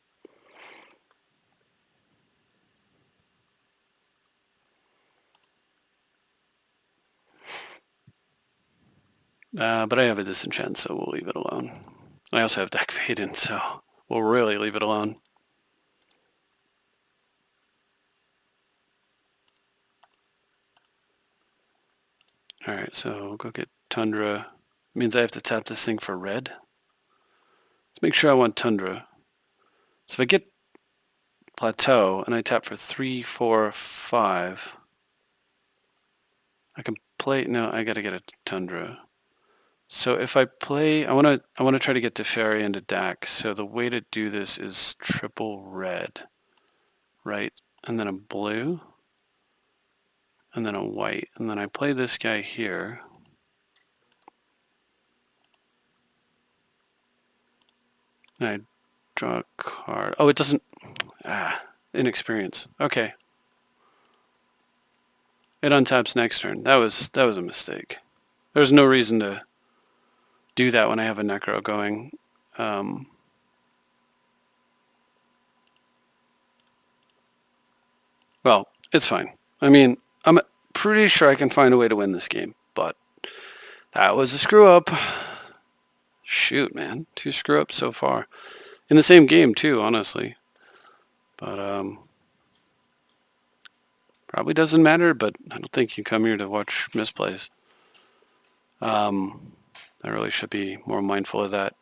But I have a disenchant, so we'll leave it alone. I also have deck Vaden, so we'll really leave it alone. Alright, so we'll go get Tundra. It means I have to tap this thing for red. Let's make sure I want Tundra. So if I get Plateau and I tap for 3, 4, 5, I can play. No, I gotta get a Tundra. So if I play, I wanna try to get Teferi into Dak. So the way to do this is triple red, right? And then a blue, and then a white, and then I play this guy here. And I draw a card. Oh, it doesn't. Inexperience. Okay. It untaps next turn. That was a mistake. There's no reason to do that when I have a Necro going. Well, it's fine. I mean, I'm pretty sure I can find a way to win this game, but that was a screw up. Shoot, man. 2 screw ups so far. In the same game, too, honestly. But, probably doesn't matter, but I don't think you come here to watch misplays. I really should be more mindful of that.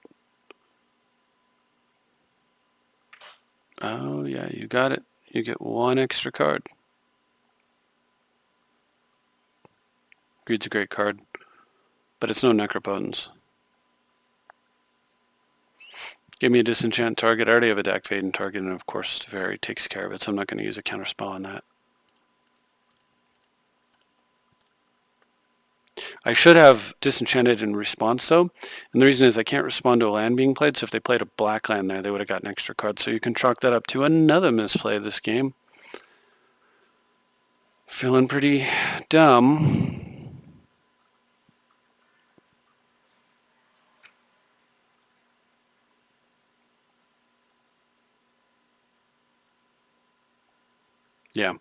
Oh, yeah, you got it. You get 1 extra card. Greed's a great card, but it's no Necropotence. Give me a disenchant target. I already have a Dak Vaden target, and of course Teferi takes care of it, so I'm not going to use a counterspell on that. I should have disenchanted in response, though, and the reason is I can't respond to a land being played, so if they played a black land there, they would have got an extra card, so you can chalk that up to another misplay this game. Feeling pretty dumb. Yeah.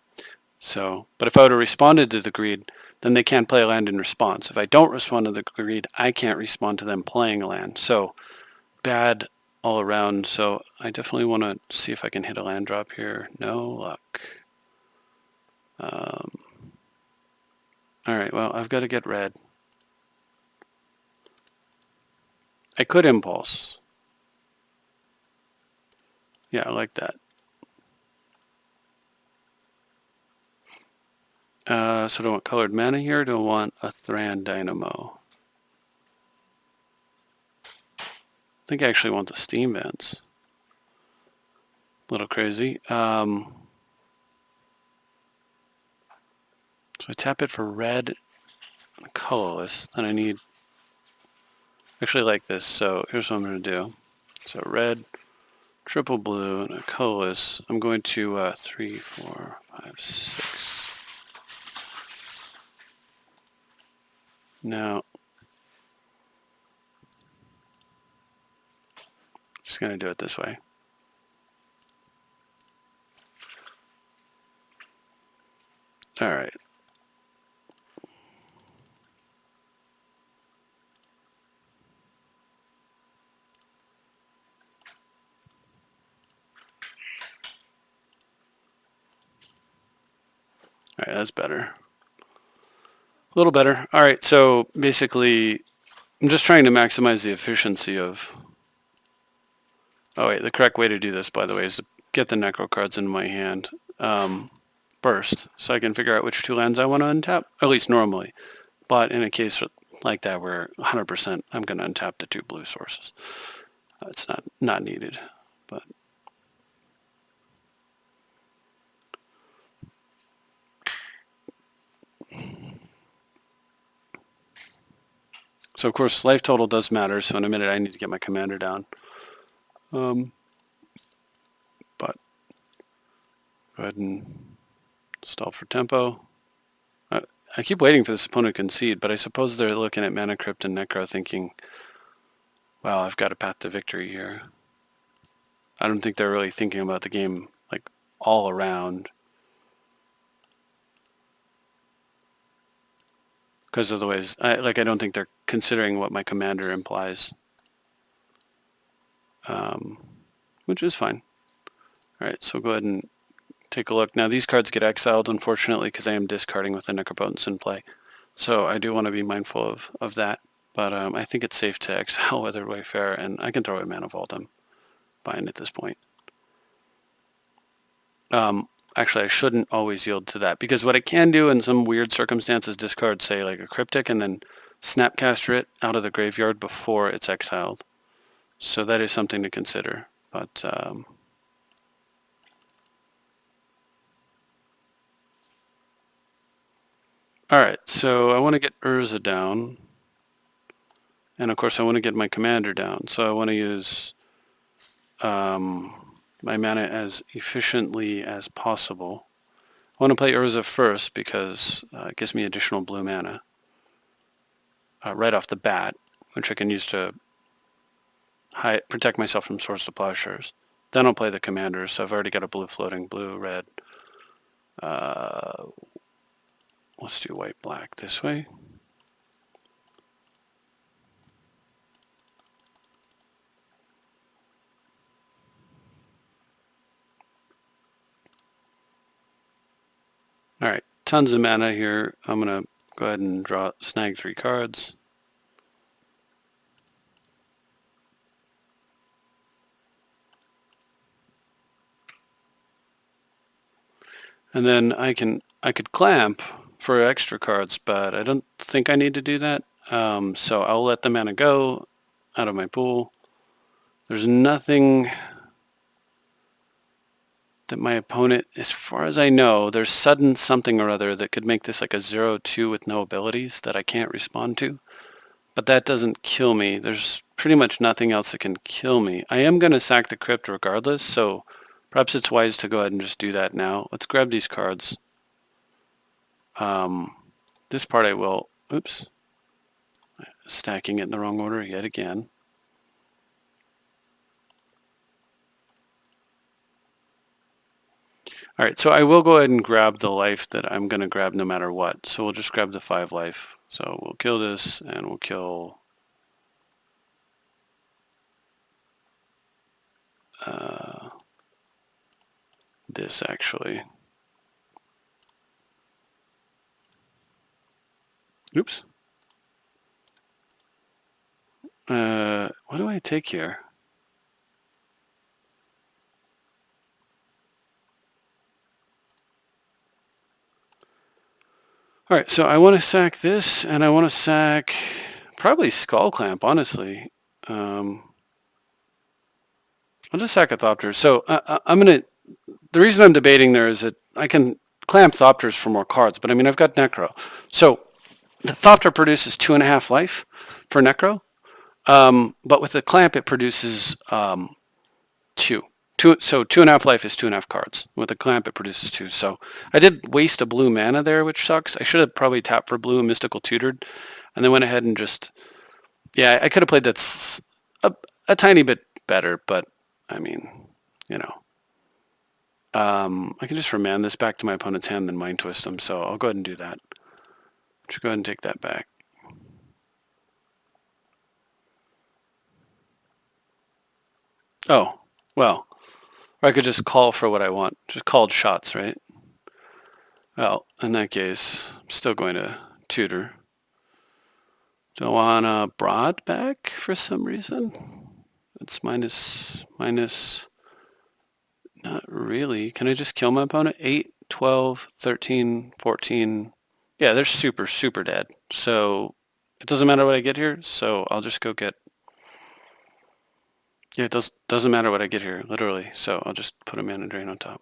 So, but if I would have responded to the greed, then they can't play a land in response. If I don't respond to the greed, I can't respond to them playing a land. So, bad all around. So, I definitely want to see if I can hit a land drop here. No luck. All right, well, I've got to get red. I could impulse. Yeah, I like that. So do I want colored mana here, or do I want a Thran Dynamo? I think I actually want the Steam Vents. A little crazy. So I tap it for red and colorless. Then I need, actually like this, so here's what I'm going to do. So red, triple blue, and a colorless. I'm going to 3, 4, 5, 6. Now, just going to do it this way. All right. All right, that's better. A little better. All right, so basically, I'm just trying to maximize the efficiency of... Oh wait, the correct way to do this, by the way, is to get the Necro cards into my hand first, so I can figure out which 2 lands I want to untap, at least normally. But in a case like that where 100% I'm going to untap the 2 blue sources. It's not needed, but... So of course life total does matter, so in a minute I need to get my commander down. But go ahead and stall for tempo. I keep waiting for this opponent to concede, but I suppose they're looking at Mana Crypt and Necro thinking, wow, I've got a path to victory here. I don't think they're really thinking about the game like all around. Because of the ways, I don't think they're considering what my commander implies, which is fine. All right, so go ahead and take a look. Now these cards get exiled, unfortunately, because I am discarding with the Necropotence in play. So I do want to be mindful of that. But I think it's safe to exile Weathered Wayfarer, and I can throw a Mana Vault. I'm fine at this point. Actually, I shouldn't always yield to that, because what I can do in some weird circumstances, discard, say, like a Cryptic, and then Snapcaster it out of the graveyard before it's exiled. So that is something to consider. But alright, so I want to get Urza down. And of course I want to get my commander down. So I want to use my mana as efficiently as possible. I want to play Urza first because it gives me additional blue mana right off the bat, which I can use to protect myself from Swords to Plowshares. Then I'll play the commander, so I've already got a blue floating, blue, red. Let's do white, black this way. Alright, tons of mana here. I'm going to go ahead and snag 3 cards. And then I could clamp for extra cards, but I don't think I need to do that. So I'll let the mana go out of my pool. There's nothing that my opponent, as far as I know, there's sudden something or other that could make this like a 0-2 with no abilities that I can't respond to. But that doesn't kill me. There's pretty much nothing else that can kill me. I am going to sack the crypt regardless, so perhaps it's wise to go ahead and just do that now. Let's grab these cards. This part I will, oops, stacking it in the wrong order yet again. All right, so I will go ahead and grab the life that I'm going to grab no matter what. So we'll just grab the 5 life. So we'll kill this, and we'll kill this, actually. Oops. What do I take here? All right, so I want to sack this, and I want to sack probably Skull Clamp, honestly. I'll just sack a Thopter. So I'm going to, the reason I'm debating there is that I can clamp Thopters for more cards, but I mean, I've got Necro. So the Thopter produces 2.5 life for Necro, but with the clamp it produces 2. So 2.5 life is 2.5 cards. With the clamp it produces 2. So I did waste a blue mana there, which sucks. I should have probably tapped for blue and Mystical Tutored, and then went ahead and just, yeah, I could have played that a tiny bit better, but I mean, you know. I can just remand this back to my opponent's hand and then Mind Twist them, so I'll go ahead and do that. Should go ahead and take that back. Oh, well, or I could just call for what I want. Just called shots, right? Well, in that case, I'm still going to tutor. Do I want a broad back for some reason? It's minus, not really. Can I just kill my opponent? 8, 12, 13, 14. Yeah, they're super, super dead. So it doesn't matter what I get here, so I'll just go get... Yeah, it doesn't matter what I get here, literally. So I'll just put a mana drain on top.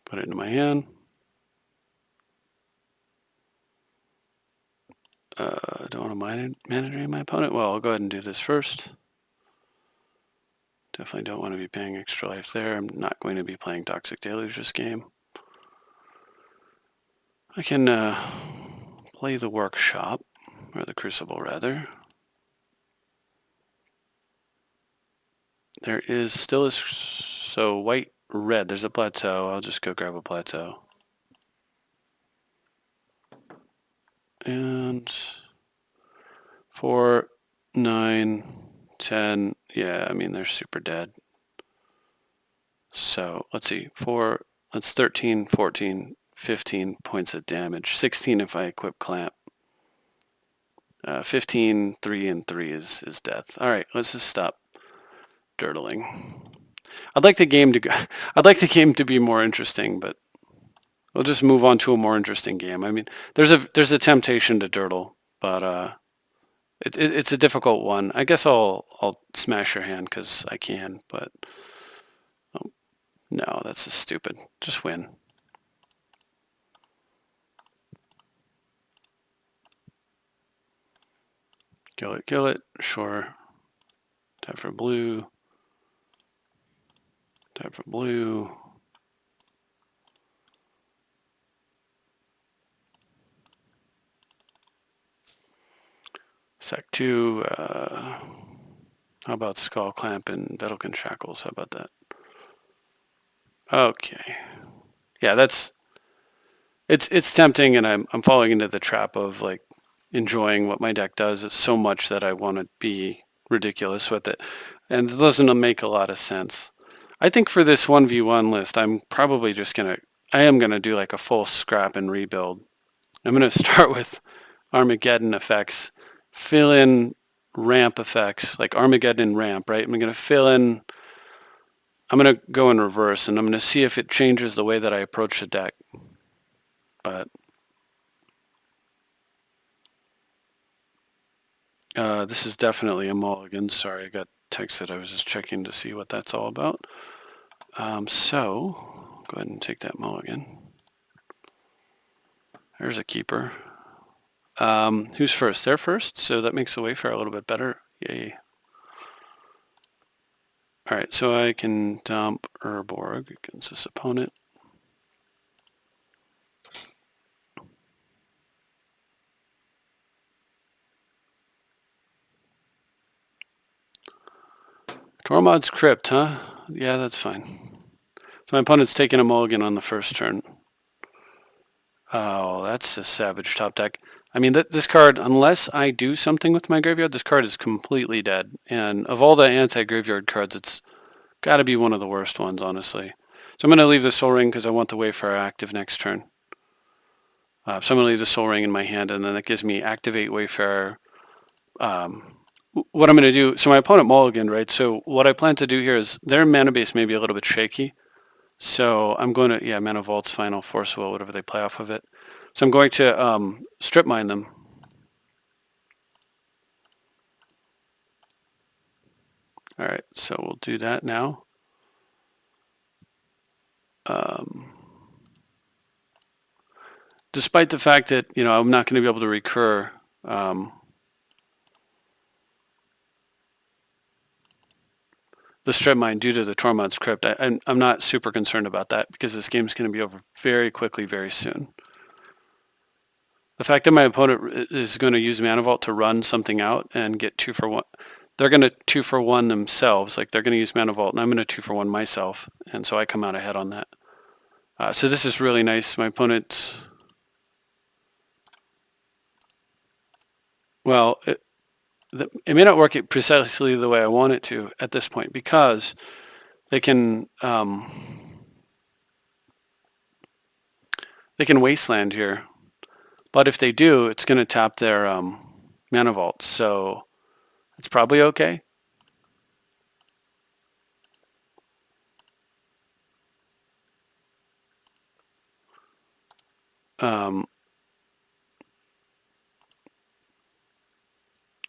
Put it into my hand. Don't want to mana drain my opponent. Well, I'll go ahead and do this first. Definitely don't want to be paying extra life there. I'm not going to be playing Toxic Deluge this game. I can play the Workshop, or the Crucible rather. There is still a, so white red. There's a plateau. I'll just go grab a plateau. And 4, 9, 10. Yeah, I mean, they're super dead. So let's see. That's 13, 14, 15 points of damage. 16 if I equip clamp. 15, 3, and 3 is death. All right, let's just stop dirtling. I'd like the game to be more interesting, but we'll just move on to a more interesting game. I mean, there's a temptation to dirtle, but it's a difficult one. I guess I'll smash your hand because I can, but no, that's just stupid. Just win. Kill it. Sure. Tap for blue. Tap for blue. Sec 2. How about Skull Clamp and Vedalken Shackles? How about that? Okay. Yeah, it's tempting, and I'm falling into the trap of like enjoying what my deck does so much that I want to be ridiculous with it, and it doesn't make a lot of sense. I think for this 1v1 list, I'm probably just I am gonna do like a full scrap and rebuild. I'm gonna start with Armageddon effects, fill in ramp effects, like Armageddon ramp, right? I'm gonna go in reverse, and I'm gonna see if it changes the way that I approach the deck. But this is definitely a mulligan. Sorry, I got texted. I was just checking to see what that's all about. So go ahead and take that mulligan. There's a keeper. Who's first? They're first, so that makes the Wayfarer a little bit better. Yay. All right, so I can dump Urborg against this opponent. Tormod's Crypt, huh? Yeah, that's fine. So my opponent's taking a mulligan on the first turn. Oh, that's a savage top deck. I mean, this card, unless I do something with my graveyard, this card is completely dead. And of all the anti-graveyard cards, it's got to be one of the worst ones, honestly. So I'm going to leave the Soul Ring because I want the Wayfarer active next turn. So I'm going to leave the Soul Ring in my hand, and then that gives me activate Wayfarer. What I'm going to do, so my opponent mulligan, right? So what I plan to do here is their mana base may be a little bit shaky. So I'm going to, yeah, Mana Vault's Final Force Will, whatever they play off of it. So I'm going to strip mine them. All right, so we'll do that now. Despite the fact that, I'm not going to be able to recur the strip mine due to the Tormod's Crypt. I'm not super concerned about that because this game's going to be over very quickly, very soon. The fact that my opponent is going to use Mana Vault to run something out and get 2 for 1, they're going to 2 for 1 themselves. Like they're going to use Mana Vault, and I'm going to 2 for 1 myself, and so I come out ahead on that. So this is really nice. My opponent, well, it may not work precisely the way I want it to at this point because they can Wasteland here. But if they do, it's going to tap their Mana Vault, so it's probably okay.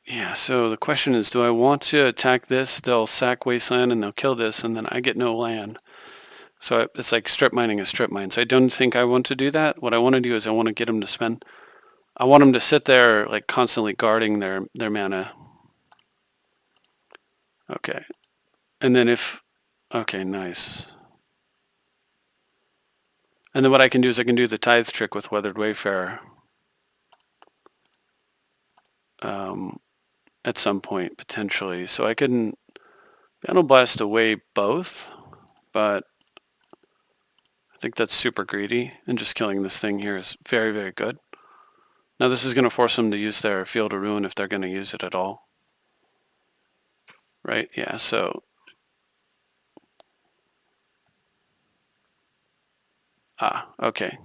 Yeah, so the question is, do I want to attack this? They'll sack Wasteland and they'll kill this, and then I get no land. So it's like strip mining a strip mine. So I don't think I want to do that. What I want to do is I want to get them to spend. I want them to sit there like constantly guarding their mana. Okay. And then okay, nice. And then what I can do is I can do the Tithe trick with Weathered Wayfarer. At some point, potentially. So I can Battle Blast away both, but I think that's super greedy, and just killing this thing here is very, very good. Now this is going to force them to use their Field of Ruin if they're going to use it at all. Right, yeah, so... okay.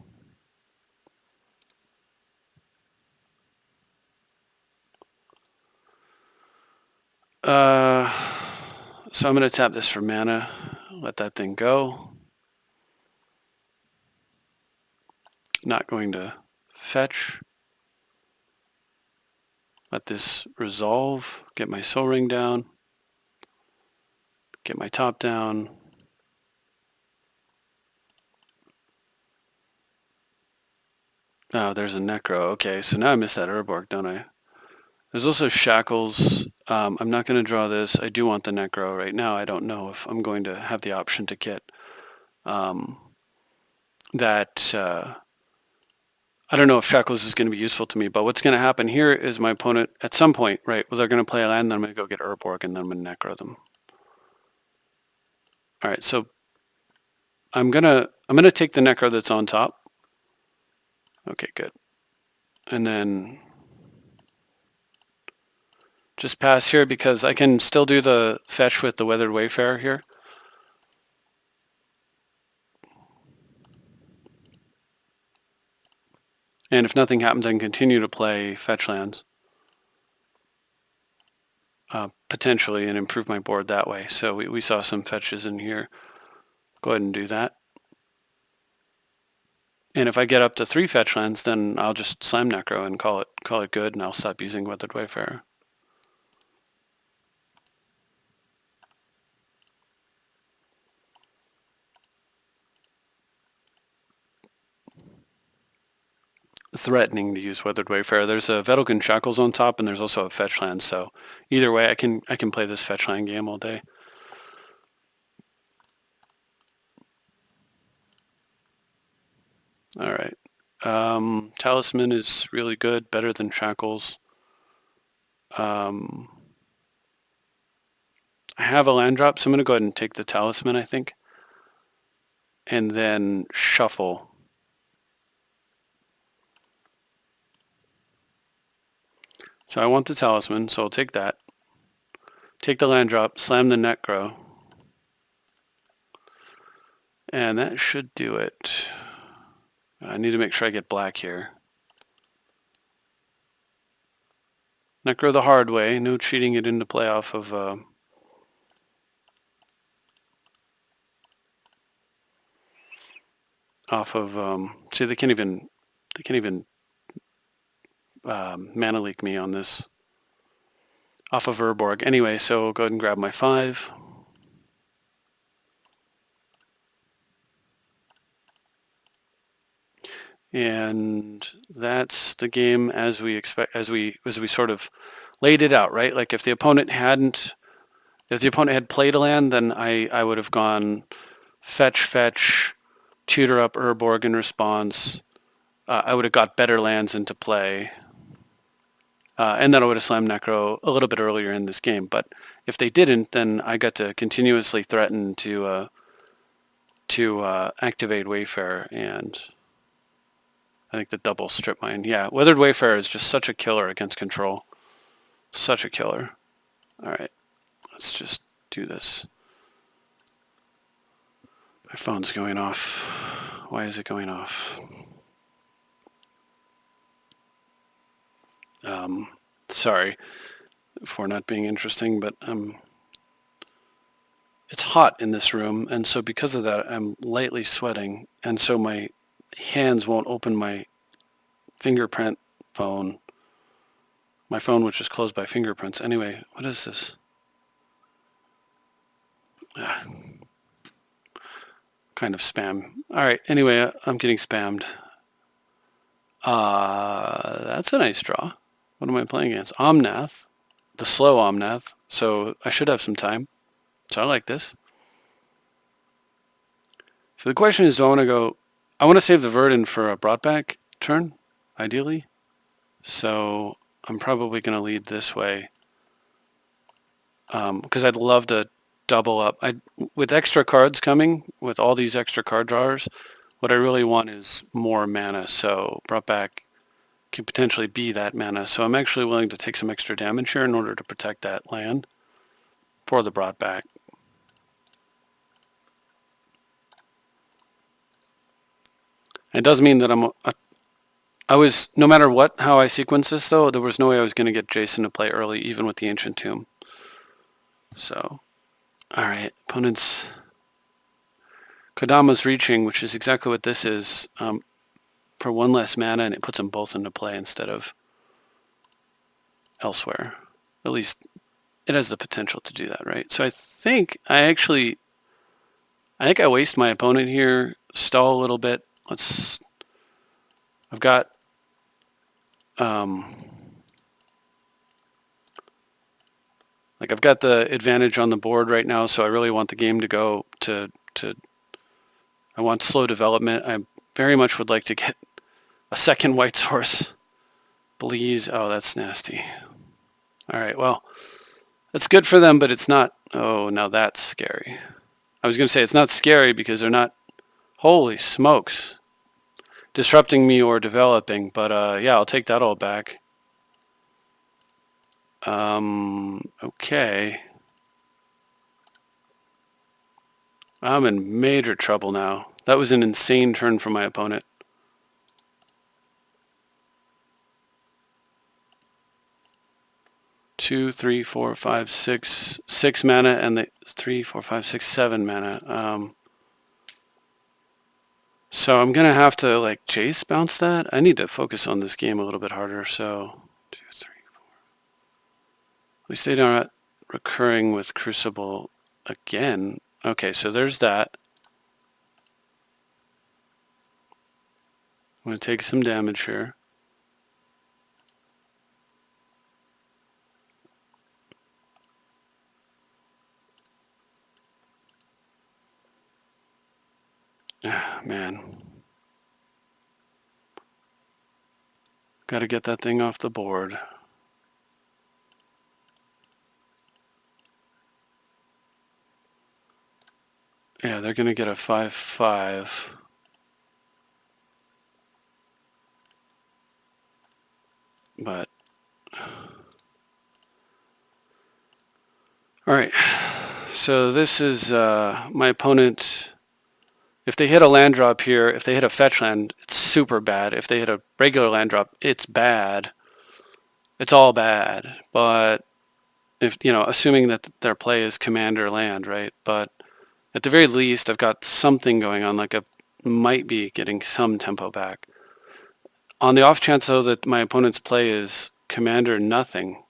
So I'm going to tap this for mana, let that thing go. Not going to fetch. Let this resolve, get my Soul Ring down, get my top down. Oh, there's a Necro. Okay, so now I miss that Urborg, don't I? There's also Shackles. I'm not going to draw this. I do want the Necro right now. I don't know if I'm going to have the option to get that. I don't know if Shackles is going to be useful to me, but what's going to happen here is my opponent, at some point, right, well, they're going to play a land, then I'm going to go get Urborg, and then I'm going to Necro them. All right, so I'm gonna take the Necro that's on top. Okay, good. And then just pass here because I can still do the fetch with the Weathered Wayfarer here. And if nothing happens, I can continue to play fetch lands. Potentially, and improve my board that way. So we saw some fetches in here. Go ahead and do that. And if I get up to 3 fetch lands, then I'll just slam Necro and call it good, and I'll stop using Weathered Wayfarer. Threatening to use Weathered Wayfarer. There's a Vedalken Shackles on top, and there's also a fetch land. So either way, I can play this fetch land game all day. All right. Talisman is really good, better than Shackles. I have a land drop, so I'm going to go ahead and take the Talisman, I think. And then shuffle. So I want the Talisman, so I'll take that. Take the land drop, slam the Necro. And that should do it. I need to make sure I get black here. Necro the hard way, no cheating it into play off of see, they can't even mana leak me on this off of Urborg. Anyway, so I'll go ahead and grab my 5. And that's the game as we sort of laid it out, right? Like if the opponent had played a land, then I would have gone fetch, tutor up Urborg in response. I would have got better lands into play. And then I would have slammed Necro a little bit earlier in this game. But if they didn't, then I got to continuously threaten to activate Wayfarer, and I think the double strip mine. Yeah, Weathered Wayfarer is just such a killer against control. Such a killer. All right, let's just do this. My phone's going off. Why is it going off? Sorry for not being interesting, but it's hot in this room, and so because of that, I'm lightly sweating, and so my hands won't open my fingerprint phone. My phone, which is closed by fingerprints. Anyway, what is this? Kind of spam. All right, anyway, I'm getting spammed. That's a nice draw. What am I playing against? Omnath, the slow Omnath, so I should have some time. So I like this. So the question is, do I want to go... I want to save the Verdant for a brought back turn, ideally. So I'm probably going to lead this way. Because I'd love to double up. With extra cards coming, with all these extra card drawers, What I really want is more mana, so brought back can potentially be that mana. So I'm actually willing to take some extra damage here in order to protect that land for the brought back. It does mean that I was, no matter what, how I sequence this though, there was no way I was going to get Jason to play early, even with the Ancient Tomb. So, alright, opponent's Kodama's reaching, which is exactly what this is, for one less mana, and it puts them both into play instead of elsewhere. At least it has the potential to do that, right? So I think I waste my opponent here, stall a little bit. I've got I've got the advantage on the board right now, so I really want the game to go to I want slow development. I very much would like to get a second white source. Please. Oh, that's nasty. All right, well, that's good for them, but it's not. Oh, now that's scary. I was going to say it's not scary because they're not, holy smokes, disrupting me or developing, but yeah, I'll take that all back. Okay. I'm in major trouble now. That was an insane turn from my opponent. Two, three, four, five, six mana, and the 3, 4, 5, 6, 7 mana. So I'm gonna have to like Jace bounce that. I need to focus on this game a little bit harder. So 2, 3, 4. At least they don't recurring with Crucible again. Okay, so there's that. I'm gonna take some damage here. Ah, man. Gotta get that thing off the board. Yeah, they're gonna get a 5/5. But all right, so this is my opponent. If they hit a land drop here, if they hit a fetch land, it's super bad. If they hit a regular land drop, it's bad. It's all bad. But if, assuming that their play is commander land, right? But at the very least, I've got something going on, like I might be getting some tempo back. On the off chance, though, that my opponent's play is commander nothing. All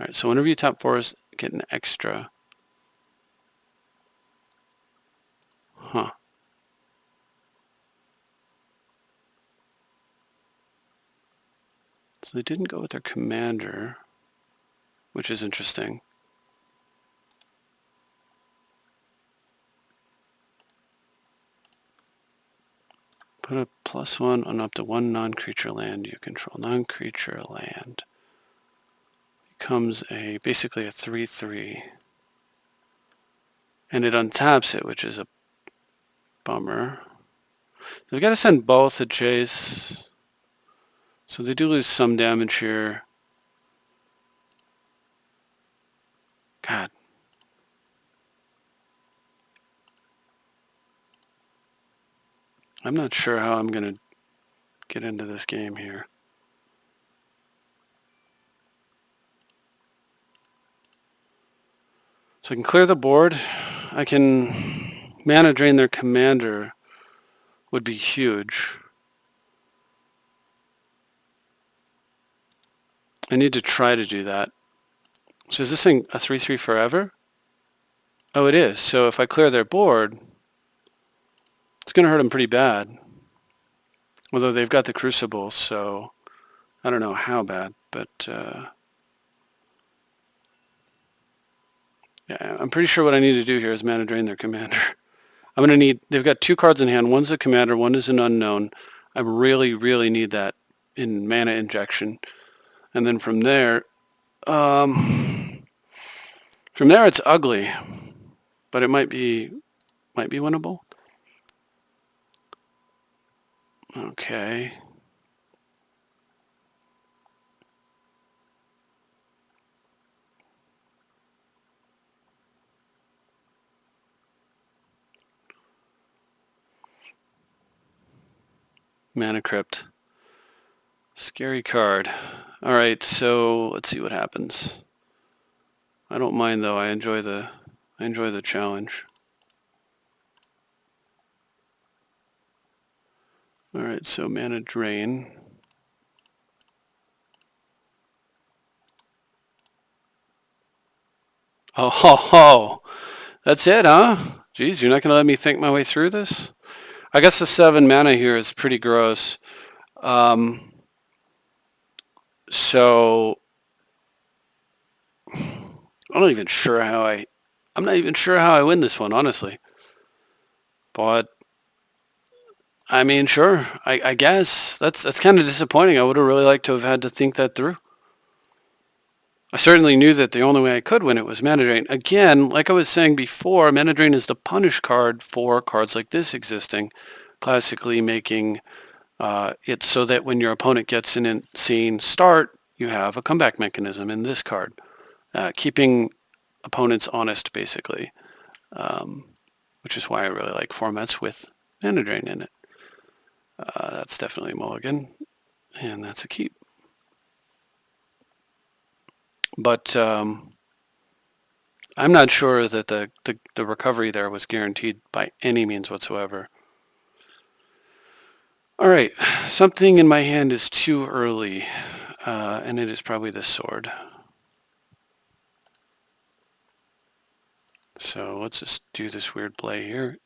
right, so whenever you tap forest, get an extra. Huh. So they didn't go with their commander, which is interesting. Put a +1 on up to 1 non-creature land you control. Non-creature land becomes basically a 3/3. And it untaps it, which is a bummer. They've got to send both a Jace. So they do lose some damage here. God. I'm not sure how I'm going to get into this game here. So I can clear the board. I can mana drain their commander would be huge. I need to try to do that. So is this thing a 3/3 forever? Oh, it is. So if I clear their board, it's going to hurt them pretty bad. Although they've got the Crucible, so I don't know how bad, but yeah, I'm pretty sure what I need to do here is mana drain their commander. I'm going to need, they've got 2 cards in hand. One's a commander, one is an unknown. I really, really need that in mana injection. And then from there it's ugly, but it might be winnable. Okay. Mana Crypt. Scary card. All right, so let's see what happens. I don't mind though. I enjoy the challenge. All right, so mana drain. Oh, ho, ho. That's it, huh? Geez, you're not going to let me think my way through this? I guess the 7 mana here is pretty gross. So I'm not even sure how I'm not even sure how I win this one, honestly. But I mean, sure. I guess that's kind of disappointing. I would have really liked to have had to think that through. I certainly knew that the only way I could win it was Mana Drain. Again, like I was saying before, Mana Drain is the punish card for cards like this existing, classically making it so that when your opponent gets an insane start, you have a comeback mechanism in this card, keeping opponents honest, basically, which is why I really like formats with Mana Drain in it. That's definitely a mulligan, and that's a keep. But I'm not sure that the recovery there was guaranteed by any means whatsoever. All right, something in my hand is too early, and it is probably this sword. So let's just do this weird play here.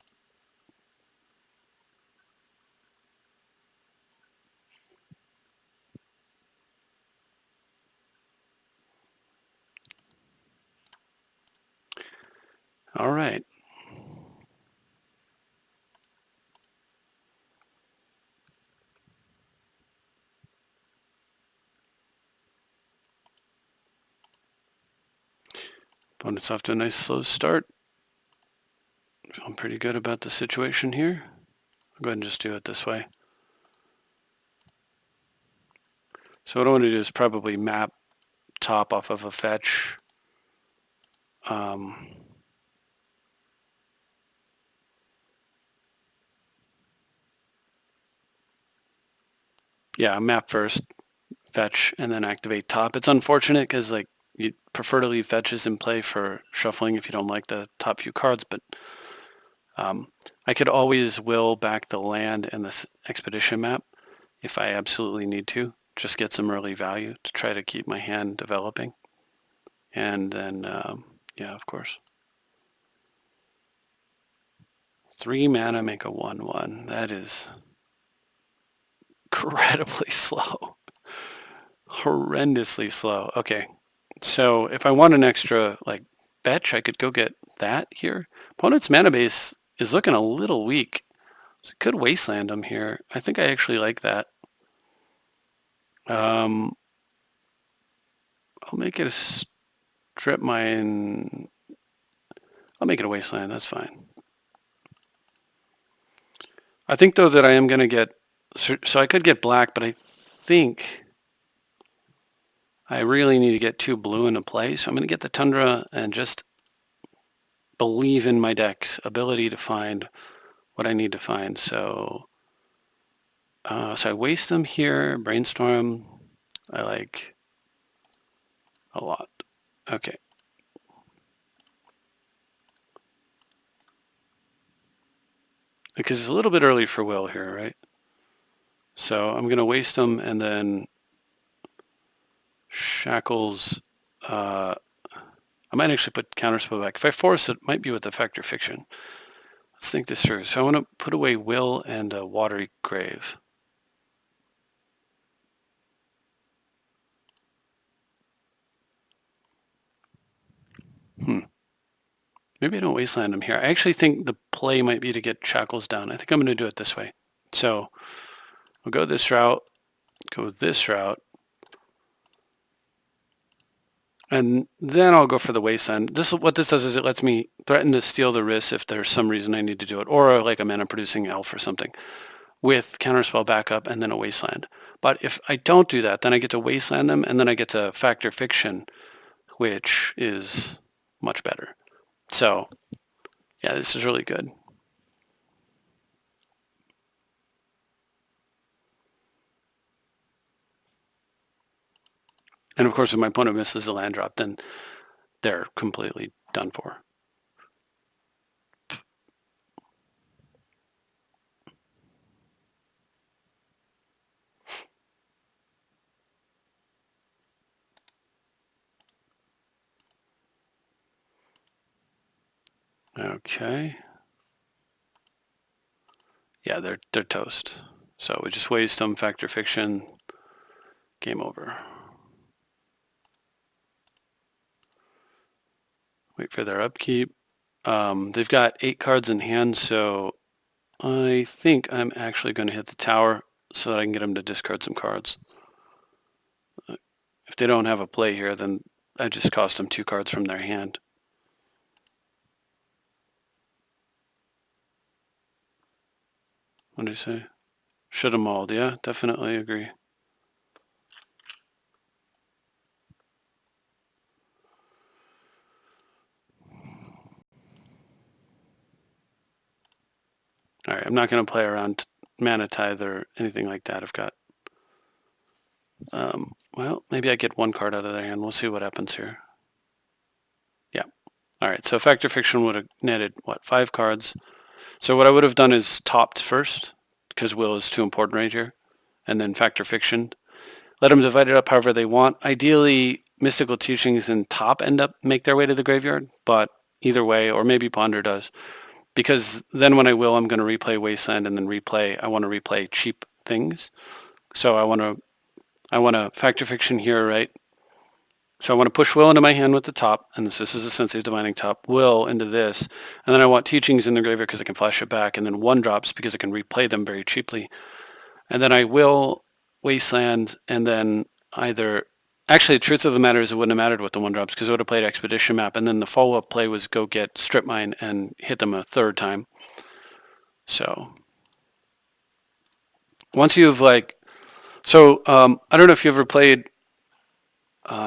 All right. Opponent's off to a nice slow start. Feeling pretty good about the situation here. I'll go ahead and just do it this way. So what I want to do is probably map top off of a fetch. Yeah, map first, fetch, and then activate top. It's unfortunate because like you'd prefer to leave fetches in play for shuffling if you don't like the top few cards, but I could always will back the land and this expedition map if I absolutely need to. Just get some early value to try to keep my hand developing. And then, yeah, of course. 3 mana, make a 1/1. That is incredibly slow. Horrendously slow. Okay, so if I want an extra like fetch, I could go get that here. Opponent's mana base is looking a little weak. So I could wasteland him here. I think I actually like that. I'll make it a strip mine. I'll make it a wasteland. That's fine. I think though that I am going to get, so I could get black, but I think I really need to get 2 blue into play. So I'm going to get the Tundra and just believe in my deck's ability to find what I need to find. So I waste them here. Brainstorm, I like a lot. Okay. Because it's a little bit early for Will here, right? So I'm going to waste them and then Shackles. I might actually put Counterspell back. If I force it, might be with Effect or Fiction. Let's think this through. So I want to put away Will and Watery Grave. Maybe I don't wasteland him here. I actually think the play might be to get Shackles down. I think I'm going to do it this way. So I'll go this route, go this route, and then I'll go for the wasteland. What this does is it lets me threaten to steal the wrist if there's some reason I need to do it, or like a mana producing elf or something. with Counterspell backup and then a Wasteland. But if I don't do that, then I get to Wasteland them, and then I get to Factor Fiction, which is much better. So, yeah, this is really good. And of course, if my opponent misses a land drop, then they're completely done for. Okay. Yeah, they're toast. So we just waste them, Factor Fiction, game over. Wait for their upkeep. They've got 8 cards in hand, so I think I'm actually going to hit the tower so that I can get them to discard some cards. If they don't have a play here, then I just cost them 2 cards from their hand. What do you say? Should have mauled. Yeah, definitely agree. All right, I'm not going to play around Mana Tithe or anything like that. I've got, well, maybe I get 1 card out of their hand. We'll see what happens here. Yeah. All right, so Factor Fiction would have netted, what, 5 cards. So what I would have done is topped first, because Will is too important right here, and then Factor Fiction. Let them divide it up however they want. Ideally, Mystical Teachings and Top make their way to the graveyard, but either way, or maybe Ponder does. Because then when I will, I'm going to replay Wasteland and then I want to replay cheap things. So I want to Factor Fiction here, right? So I want to push Will into my hand with the top, and this is a Sensei's Divining Top, Will into this, and then I want Teachings in the graveyard because I can flash it back, and then 1-drops because I can replay them very cheaply. And then I will Wasteland, and then actually, the truth of the matter is it wouldn't have mattered with the 1-drops because I would have played Expedition Map, and then the follow-up play was go get Strip Mine and hit them a 3rd time. So once you've I don't know if you ever played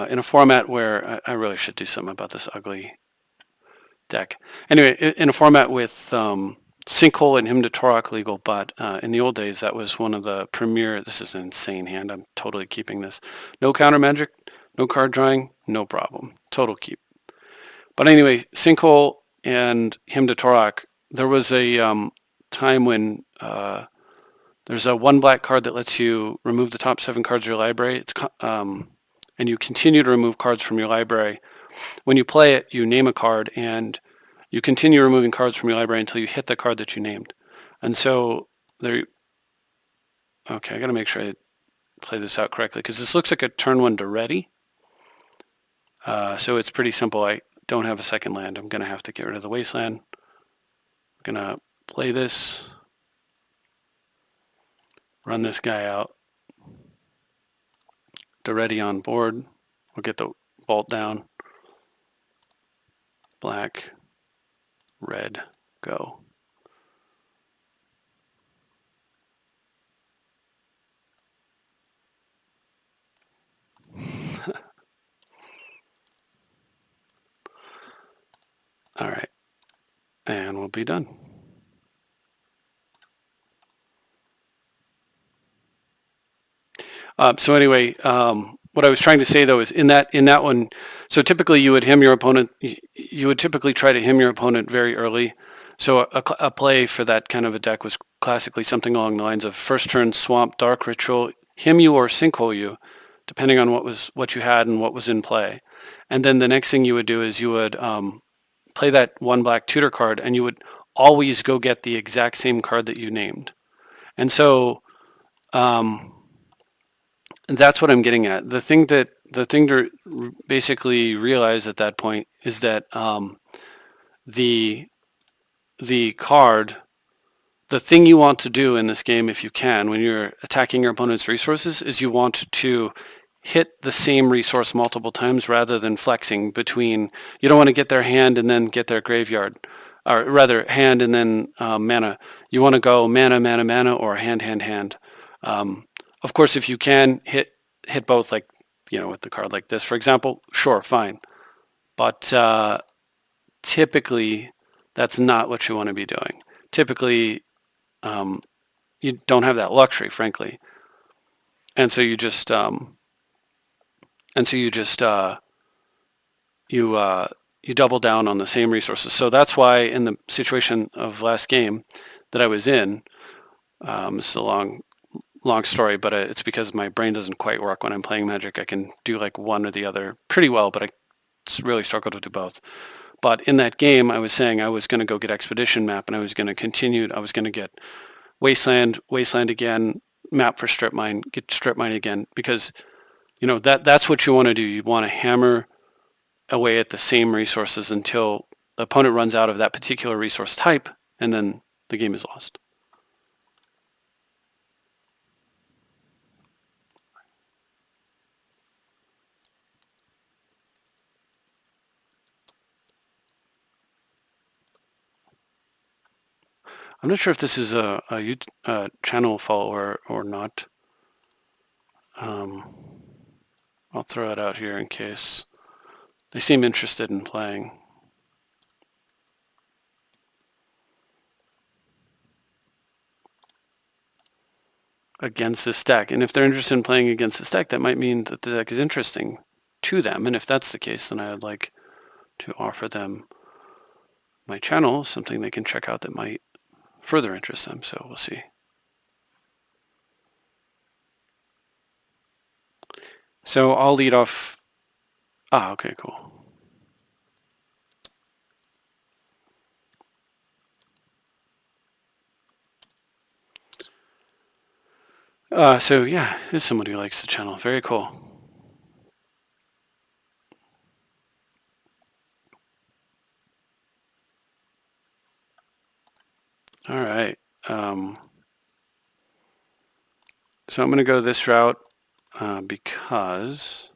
in a format where I really should do something about this ugly deck. Anyway, in a format with Sinkhole and Hymn to Torok legal, but in the old days that was one of the premier. This is an insane hand. I'm totally keeping this. No counter magic, no card drawing, no problem. Total keep. But anyway, Sinkhole and Hymn to Torok. There was a time when there's a 1 black card that lets you remove the top 7 cards of your library. And you continue to remove cards from your library. When you play it, you name a card, and you continue removing cards from your library until you hit the card that you named. And so there. Okay, I got to make sure I play this out correctly because this looks like a turn 1 to ready. So it's pretty simple. I don't have a second land. I'm going to have to get rid of the Wasteland. I'm going to play this, run this guy out. To ready on board. We'll get the vault down. Black, red, go. All right, and we'll be done. So anyway, what I was trying to say though is in that one. So typically you would hymn your opponent. You would typically try to hymn your opponent very early. So a play for that kind of a deck was classically something along the lines of first turn Swamp, Dark Ritual, hymn you or Sinkhole you, depending on what you had and what was in play. And then the next thing you would do is you would play that 1 black tutor card, and you would always go get the exact same card that you named. And so that's what I'm getting at. The thing to basically realize at that point is that the card, the thing you want to do in this game, if you can, when you're attacking your opponent's resources, is you want to hit the same resource multiple times rather than flexing between. You don't want to get their hand and then get their graveyard. or rather hand and then mana. You want to go mana, mana, mana, or hand, hand, hand. Um, of course, if you can hit both, like with the card like this, for example, sure, fine. But typically, that's not what you want to be doing. Typically, you don't have that luxury, frankly, and so you just and so you just you you double down on the same resources. So that's why in the situation of last game that I was in, it's a long story, but it's because my brain doesn't quite work when I'm playing Magic. I can do like one or the other pretty well, but I really struggle to do both. But in that game, I was saying I was going to go get Expedition Map, and I was going to continue. I was going to get Wasteland again, map for Strip Mine, get Strip Mine again, because that's what you want to do. You want to hammer away at the same resources until the opponent runs out of that particular resource type, and then the game is lost. I'm not sure if this is a channel follower or not. I'll throw it out here in case they seem interested in playing. Against this deck. And if they're interested in playing against this deck, that might mean that the deck is interesting to them. And if that's the case, then I would like to offer them my channel, something they can check out that might further interest them. So we'll see. So I'll lead off. Okay, cool. So yeah, there's somebody who likes the channel. Very cool. All right. So I'm going to go this route because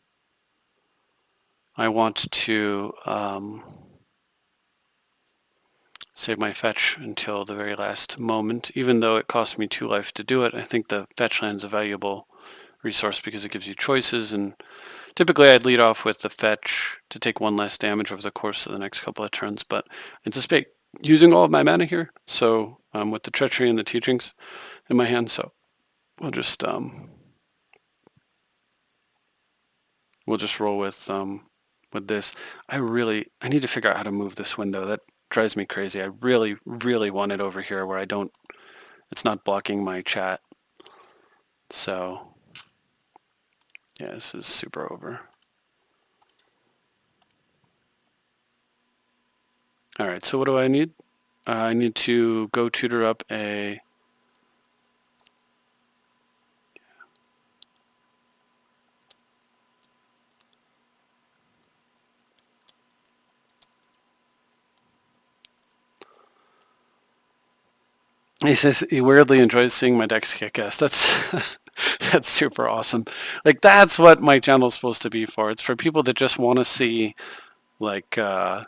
I want to save my fetch until the very last moment. Even though it cost me 2 life to do it, I think the fetch land's a valuable resource because it gives you choices, and typically I'd lead off with the fetch to take 1 less damage over the course of the next couple of turns, but anticipate using all of my mana here, so with the Treachery and the Teachings in my hand, so we'll just roll with this. I need to figure out how to move this window. That drives me crazy. I really, really want it over here where it's not blocking my chat. So yeah, this is super over. All right, so what do I need? I need to go tutor up a He says he weirdly enjoys seeing my decks kick ass. That's that's super awesome. Like that's what my channel's supposed to be for. It's for people that just want to see like an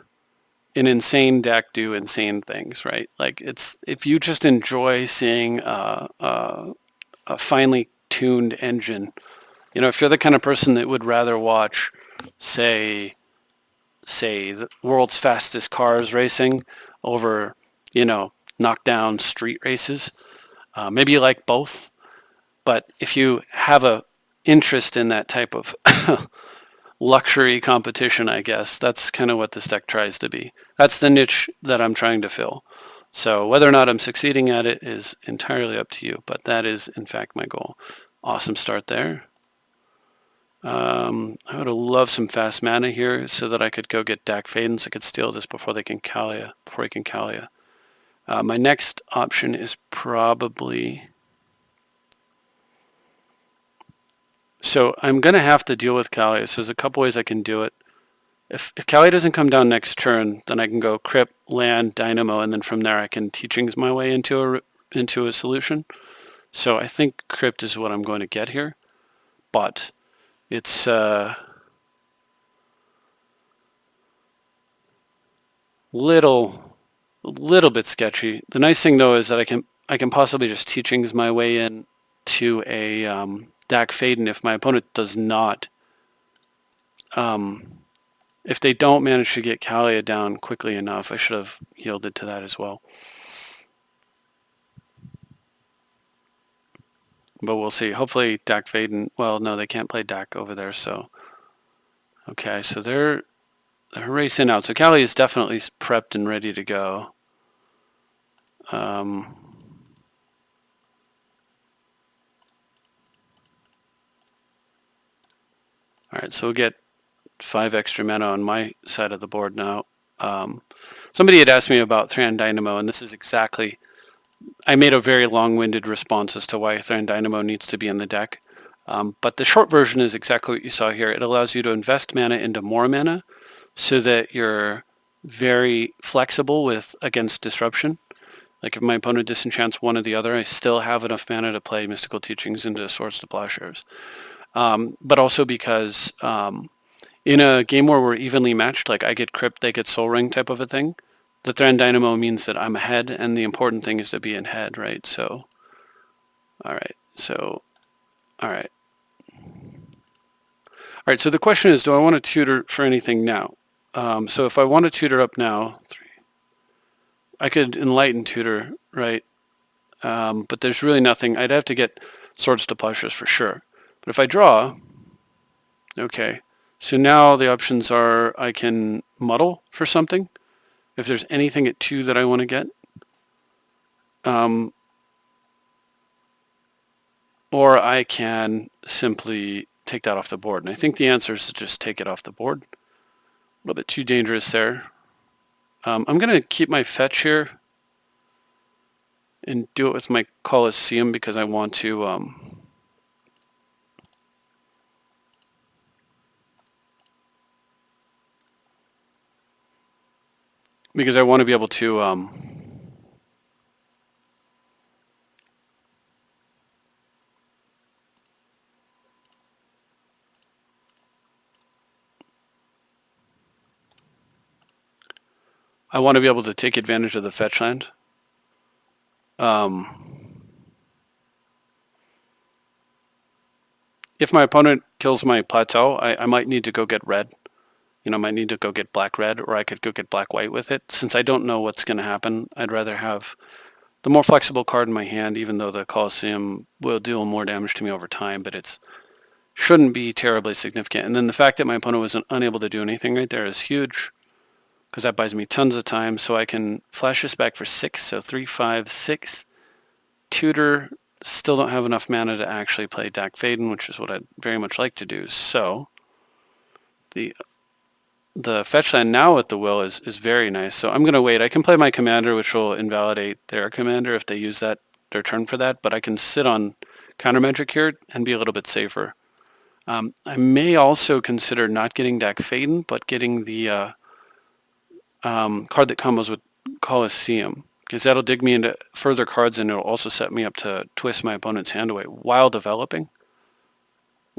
insane deck do insane things, right? Like it's if you just enjoy seeing a finely tuned engine, if you're the kind of person that would rather watch, say the world's fastest cars racing over, knockdown street races. Maybe you like both, but if you have a interest in that type of luxury competition, I guess that's kind of what this deck tries to be. That's the niche that I'm trying to fill. So whether or not I'm succeeding at it is entirely up to you, but that is in fact my goal. Awesome start there. I would have loved some fast mana here so that I could go get Dak Fadens. I could steal this before he can Kalia. My next option is probably... So I'm going to have to deal with Kalia. So there's a couple ways I can do it. If Kalia doesn't come down next turn, then I can go Crypt, Land, Dynamo, and then from there I can Teachings my way into a solution. So I think Crypt is what I'm going to get here. But it's... little a little bit sketchy. The nice thing though is that I can possibly just teachings my way in to a Dak Faden if my opponent does not, if they don't manage to get Kalia down quickly enough. I should have yielded to that as well. But we'll see. Hopefully Dak Faden, well, no, they can't play Dak over there, so. Okay, so they're racing out. So Kalia is definitely prepped and ready to go. All right, so we'll get 5 extra mana on my side of the board now. Somebody had asked me about Thran Dynamo, and this is exactly, I made a very long-winded response as to why Thran Dynamo needs to be in the deck. But the short version is exactly what you saw here. It allows you to invest mana into more mana so that you're very flexible with against disruption. Like if my opponent disenchants one or the other, I still have enough mana to play Mystical Teachings into Swords to Plowshares. But also because in a game where we're evenly matched, like I get Crypt, they get Soul Ring type of a thing, the Thran Dynamo means that I'm ahead, and the important thing is to be in head, right? So, all right. So, all right. All right, so the question is, do I want to tutor for anything now? So if I want to tutor up now, I could Enlighten tutor, right? But there's really nothing. I'd have to get Swords to Plowshares for sure. But if I draw, okay, so now the options are I can muddle for something, if there's anything at 2 that I want to get. Or I can simply take that off the board. And I think the answer is to just take it off the board. A little bit too dangerous there. I'm going to keep my fetch here and do it with my Colosseum because I want to be able to take advantage of the fetch land. If my opponent kills my plateau, I might need to go get red. I might need to go get black-red, or I could go get black-white with it. Since I don't know what's going to happen, I'd rather have the more flexible card in my hand, even though the Colosseum will deal more damage to me over time, but it shouldn't be terribly significant. And then the fact that my opponent was unable to do anything right there is huge, because that buys me tons of time. So I can flash this back for 6, so 3, 5, 6. Tutor, still don't have enough mana to actually play Dak Faden, which is what I'd very much like to do. So the fetch land now with the will is very nice. So I'm going to wait. I can play my commander, which will invalidate their commander if they use their turn for that, but I can sit on counter magic here and be a little bit safer. I may also consider not getting Dak Faden, but getting the card that combos with Colosseum, because that'll dig me into further cards and it'll also set me up to twist my opponent's hand away while developing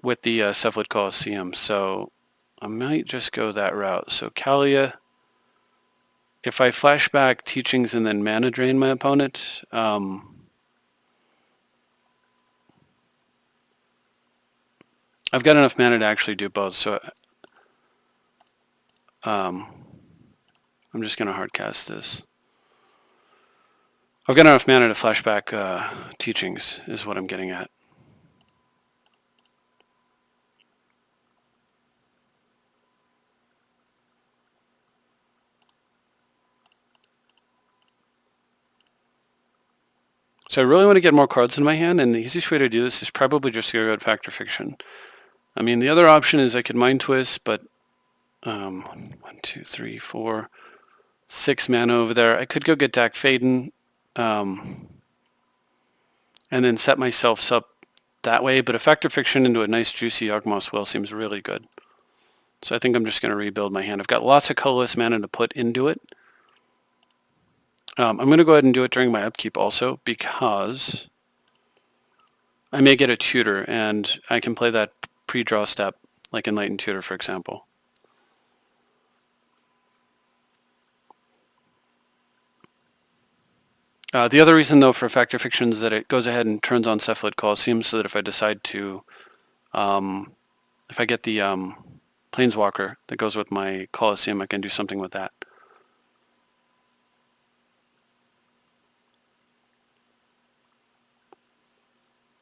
with the Cephalid Colosseum. So I might just go that route. So Kalia, if I flash back Teachings and then mana drain my opponent, I've got enough mana to actually do both. So I'm just going to hardcast this. I've got enough mana to flash back Teachings is what I'm getting at. So I really want to get more cards in my hand, and the easiest way to do this is probably just to go with Fact or Fiction. I mean, the other option is I could Mind Twist, but 1, 2, 3, 4, 6 mana over there. I could go get Dak Faden, and then set myself up that way, but a Fact or Fiction into a nice juicy Yawgmoth's Will seems really good. So I think I'm just going to rebuild my hand. I've got lots of colorless mana to put into it. I'm going to go ahead and do it during my upkeep also, because I may get a tutor, and I can play that pre-draw step, like Enlightened Tutor, for example. The other reason, though, for Fact or Fiction is that it goes ahead and turns on Cephalid Coliseum so that if I decide to, if I get the Planeswalker that goes with my Coliseum, I can do something with that.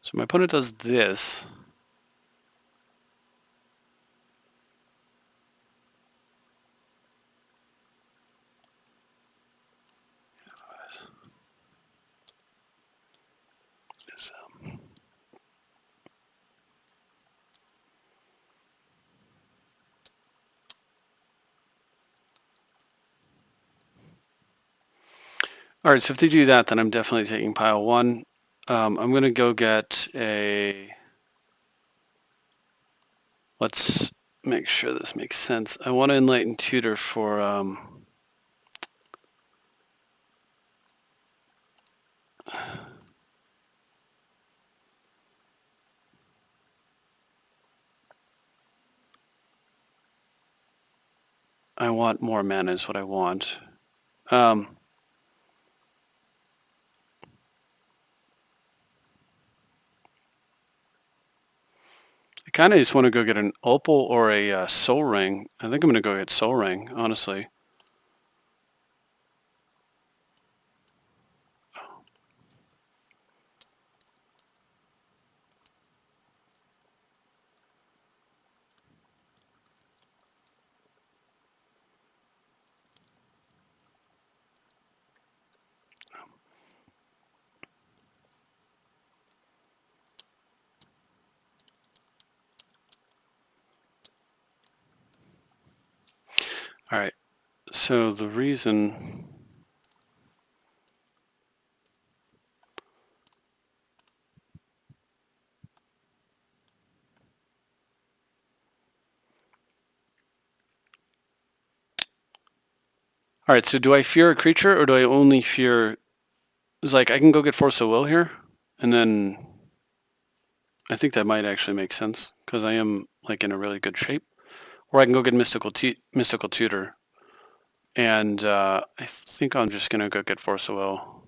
So my opponent does this. All right, so if they do that, then I'm definitely taking pile one. I'm going to go get a... Let's make sure this makes sense. I want to Enlighten Tutor for... I want more mana is what I want. I kind of just want to go get an Opal or a Soul Ring. I think I'm going to go get Soul Ring, honestly. All right, so the reason... All right, so do I fear a creature or do I only fear... It's like I can go get Force of Will here, and then I think that might actually make sense because I am like in a really good shape. Or I can go get Mystical Tutor, and I think I'm just gonna go get Force of Will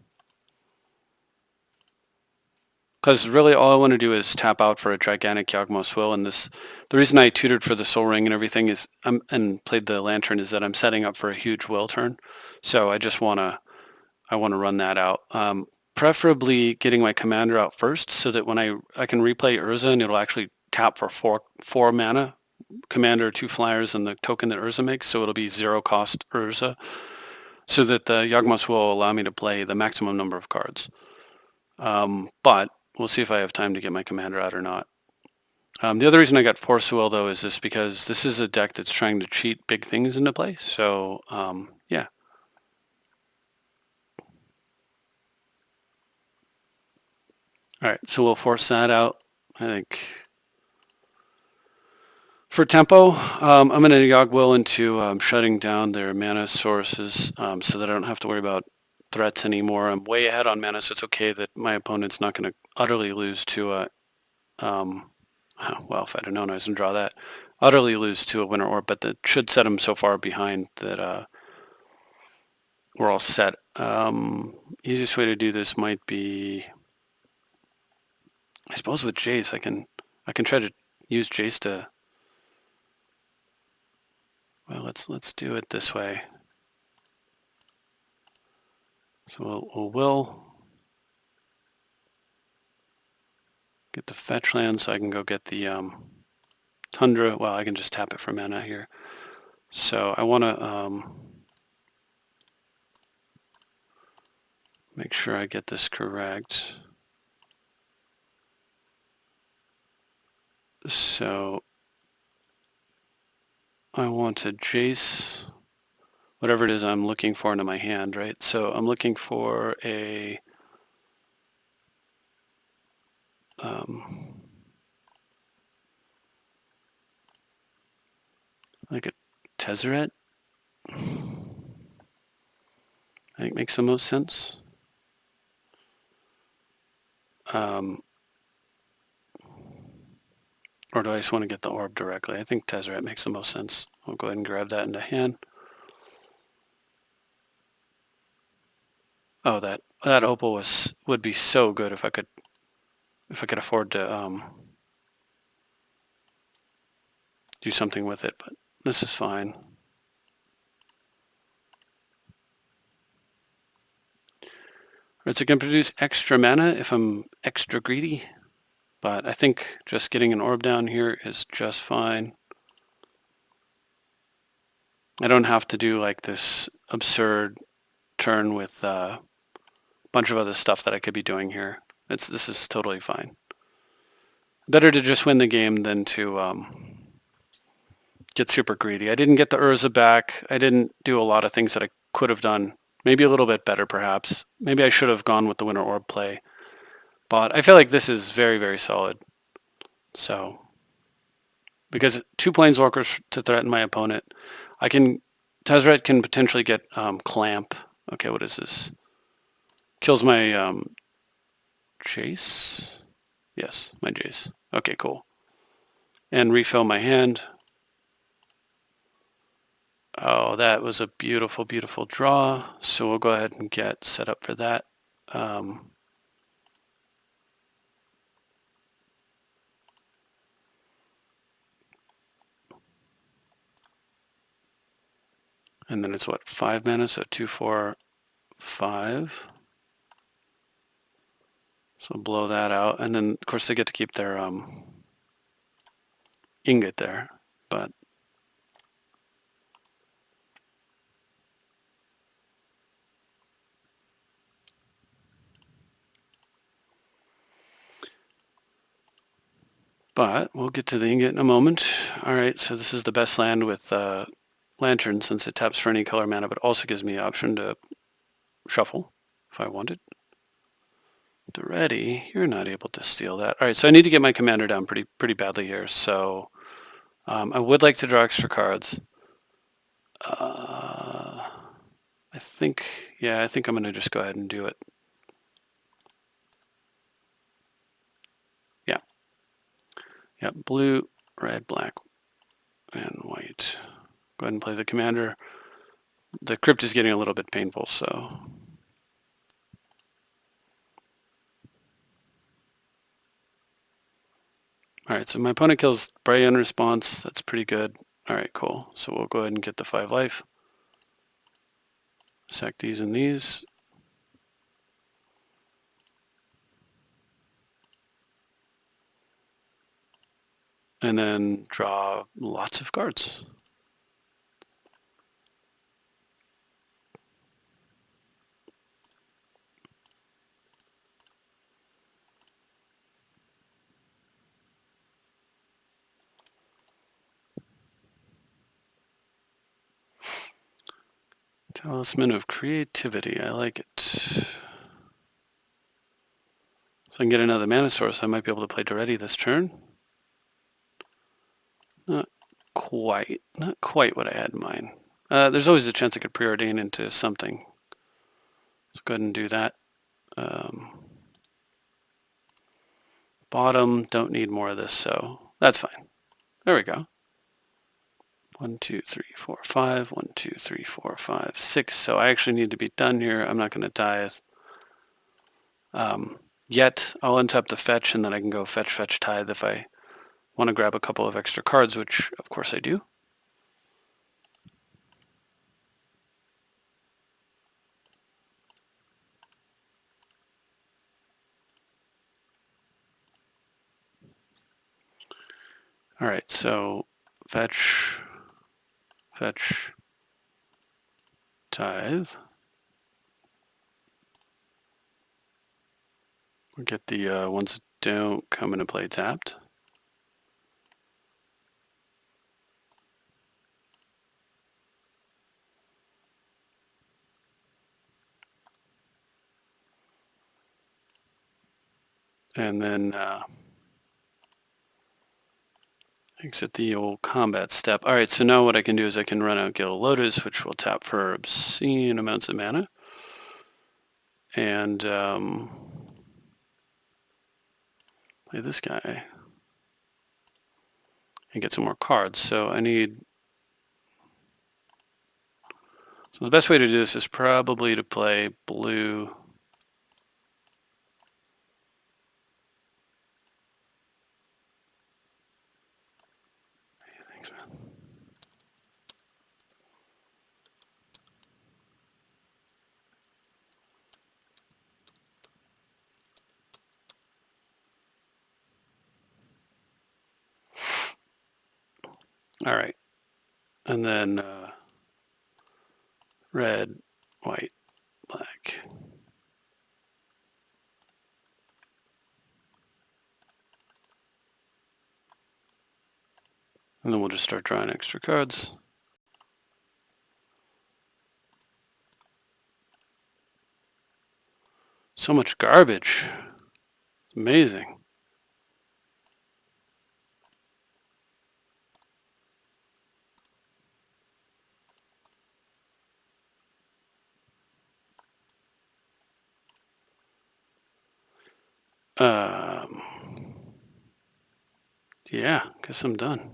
because really all I want to do is tap out for a gigantic Yawgmoth's Will. And this, the reason I tutored for the Soul Ring and everything is and played the Lantern is that I'm setting up for a huge Will turn. So I just wanna run that out. Preferably getting my commander out first so that when I can replay Urza and it'll actually tap for four mana, commander, 2 flyers, and the token that Urza makes, so it'll be 0 cost Urza, so that the Yawgmoth's will allow me to play the maximum number of cards. But we'll see if I have time to get my commander out or not. The other reason I got Force Will, though, is this because this is a deck that's trying to cheat big things into play, so yeah. All right, so we'll force that out, I think. For tempo, I'm going to Yawg Will into shutting down their mana sources so that I don't have to worry about threats anymore. I'm way ahead on mana, so it's okay that my opponent's not going to utterly lose to a... well, if I'd have known I was going to draw that. Utterly lose to a Winter Orb, but that should set him so far behind that we're all set. Easiest way to do this might be... I suppose with Jace, I can try to use Jace to... Well, let's do it this way. So we'll get the fetch land so I can go get the Tundra. Well, I can just tap it for mana here. So I want to make sure I get this correct. So I want to Jace whatever it is I'm looking for into my hand, right? So I'm looking for a like a Tezzeret. I think makes the most sense. Or do I just want to get the orb directly? I think Tezzeret makes the most sense. I'll go ahead and grab that into hand. Oh, that that opal would be so good if I could afford to do something with it, but this is fine. It's going to produce extra mana if I'm extra greedy, but I think just getting an orb down here is just fine. I don't have to do like this absurd turn with a bunch of other stuff that I could be doing here. This is totally fine. Better to just win the game than to get super greedy. I didn't get the Urza back. I didn't do a lot of things that I could have done. Maybe a little bit better, perhaps. Maybe I should have gone with the Winter Orb play. But I feel like this is very, very solid. So, because 2 Planeswalkers to threaten my opponent, Tezzeret can potentially get Clamp. Okay, what is this? Kills my Jace? Yes, my Jace. Okay, cool. And refill my hand. Oh, that was a beautiful, beautiful draw. So we'll go ahead and get set up for that. And then it's what, 5 mana, so 2, 4, 5. So blow that out. And then, of course, they get to keep their ingot there. But we'll get to the ingot in a moment. All right, so this is the best land with Lantern since it taps for any color mana, but also gives me the option to shuffle if I wanted. Ready, you're not able to steal that. All right, so I need to get my commander down pretty badly here. So I would like to draw extra cards. I think I'm going to just go ahead and do it. Yeah, blue, red, black, and white. Go ahead and play the commander. The crypt is getting a little bit painful, so. All right, so my opponent kills Breya in response. That's pretty good. All right, cool. So we'll go ahead and get the 5 life. Sack these and these. And then draw lots of cards. Talisman of Creativity. I like it. So I can get another mana source. I might be able to play Daretti this turn. Not quite what I had in mind. There's always a chance I could preordain into something. Let's go ahead and do that. Bottom, don't need more of this, so that's fine. There we go. 1, 2, 3, 4, 5. 1, 2, 3, 4, 5, 6. So I actually need to be done here. I'm not going to tithe. Yet I'll untap the fetch, and then I can go fetch, fetch, tithe if I want to grab a couple of extra cards, which of course I do. All right, so fetch, fetch, tithe. We'll get the ones that don't come into play tapped. And then exit the old combat step. All right, so now what I can do is I can run out Gilded Lotus, which will tap for obscene amounts of mana. And play this guy and get some more cards. So I need... So the best way to do this is probably to play blue All right. And then red, white, black. And then we'll just start drawing extra cards. So much garbage. It's amazing. Um, yeah, guess I'm done.